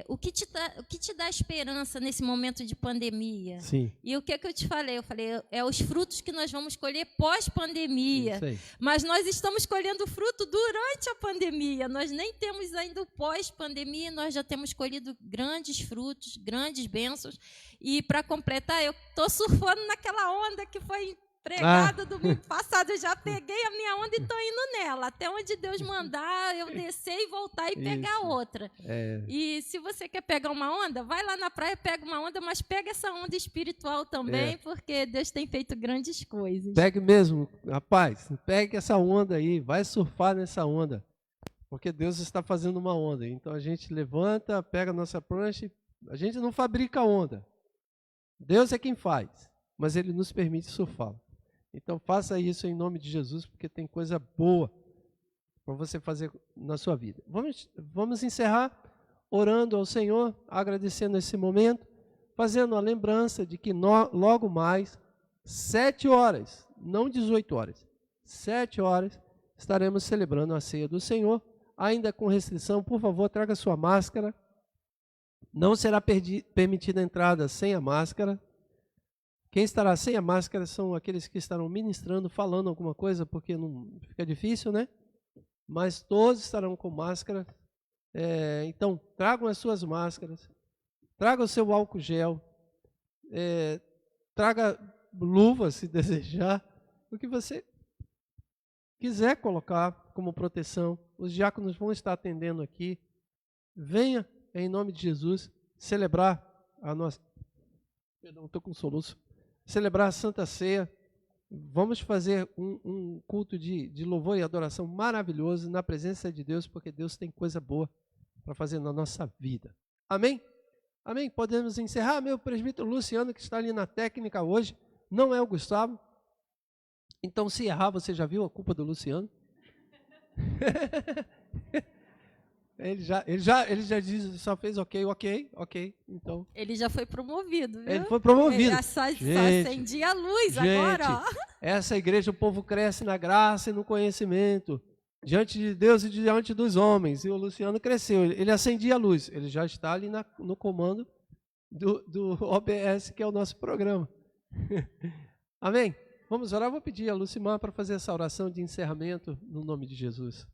o que te dá esperança nesse momento de pandemia? Sim. E o que eu te falei? Eu falei, os frutos que nós vamos colher pós-pandemia. Mas nós estamos colhendo fruto durante a pandemia. Nós nem temos ainda o pós-pandemia, nós já temos colhido grandes frutos, grandes bênçãos. E, para completar, eu estou surfando naquela onda que foi pregada domingo passado. Eu já peguei a minha onda e estou indo nela. Até onde Deus mandar, eu descer e voltar e pegar outra. E se você quer pegar uma onda, vai lá na praia, pega uma onda, mas pega essa onda espiritual também, porque Deus tem feito grandes coisas. Pegue mesmo, rapaz, pegue essa onda aí, vai surfar nessa onda, porque Deus está fazendo uma onda. Então a gente levanta, pega a nossa prancha, a gente não fabrica onda. Deus é quem faz, mas Ele nos permite surfar. Então faça isso em nome de Jesus, porque tem coisa boa para você fazer na sua vida. Vamos encerrar orando ao Senhor, agradecendo esse momento, fazendo a lembrança de que logo mais, 7 horas, não 18 horas, 7 horas, estaremos celebrando a ceia do Senhor, ainda com restrição. Por favor, traga sua máscara. Não será permitida a entrada sem a máscara. Quem estará sem a máscara são aqueles que estarão ministrando, falando alguma coisa, porque não fica difícil, né? Mas todos estarão com máscara. Então, tragam as suas máscaras, traga o seu álcool gel, traga luva, se desejar, o que você quiser colocar como proteção. Os diáconos vão estar atendendo aqui. Venha, em nome de Jesus, celebrar a nossa... Perdão, estou com soluço. Celebrar a Santa Ceia. Vamos fazer um culto de louvor e adoração maravilhoso na presença de Deus, porque Deus tem coisa boa para fazer na nossa vida. Amém? Amém? Podemos encerrar. Meu presbítero Luciano, que está ali na técnica hoje, não é o Gustavo. Então, se errar, você já viu a culpa do Luciano? Ele já diz, só fez ok. Então, ele já foi promovido, viu? Ele foi promovido. Ele só acendia a luz agora, ó. Essa igreja, o povo cresce na graça e no conhecimento. diante de Deus e diante dos homens. E o Luciano cresceu, ele acendia a luz, ele já está ali no comando do OBS, que é o nosso programa. Amém? Vamos orar, vou pedir a Lucimar para fazer essa oração de encerramento, no nome de Jesus.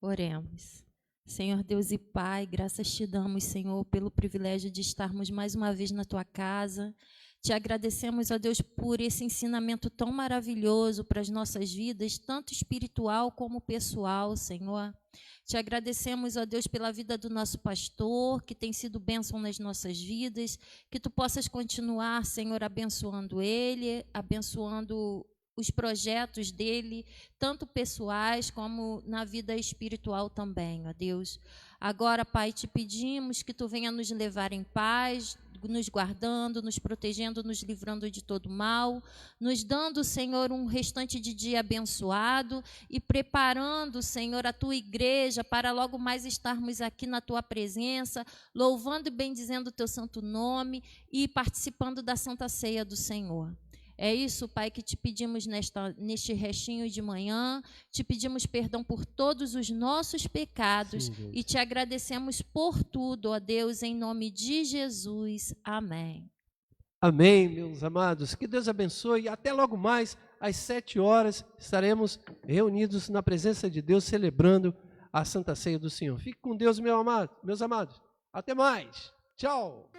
Oremos. Senhor Deus e Pai, graças te damos, Senhor, pelo privilégio de estarmos mais uma vez na tua casa. Te agradecemos, ó Deus, por esse ensinamento tão maravilhoso para as nossas vidas, tanto espiritual como pessoal, Senhor. Te agradecemos, ó Deus, pela vida do nosso pastor, que tem sido bênção nas nossas vidas, que tu possas continuar, Senhor, abençoando ele, abençoando os projetos dele, tanto pessoais como na vida espiritual também, ó Deus. Agora, Pai, te pedimos que tu venha nos levar em paz, nos guardando, nos protegendo, nos livrando de todo mal, nos dando, Senhor, um restante de dia abençoado e preparando, Senhor, a tua igreja para logo mais estarmos aqui na tua presença, louvando e bendizendo o teu santo nome e participando da Santa Ceia do Senhor. É isso, Pai, que te pedimos neste restinho de manhã, te pedimos perdão por todos os nossos pecados. Sim, e te agradecemos por tudo, ó Deus, em nome de Jesus. Amém. Amém, meus amados. Que Deus abençoe. Até logo mais, às 7 horas, estaremos reunidos na presença de Deus, celebrando a Santa Ceia do Senhor. Fique com Deus, meus amados. Até mais. Tchau.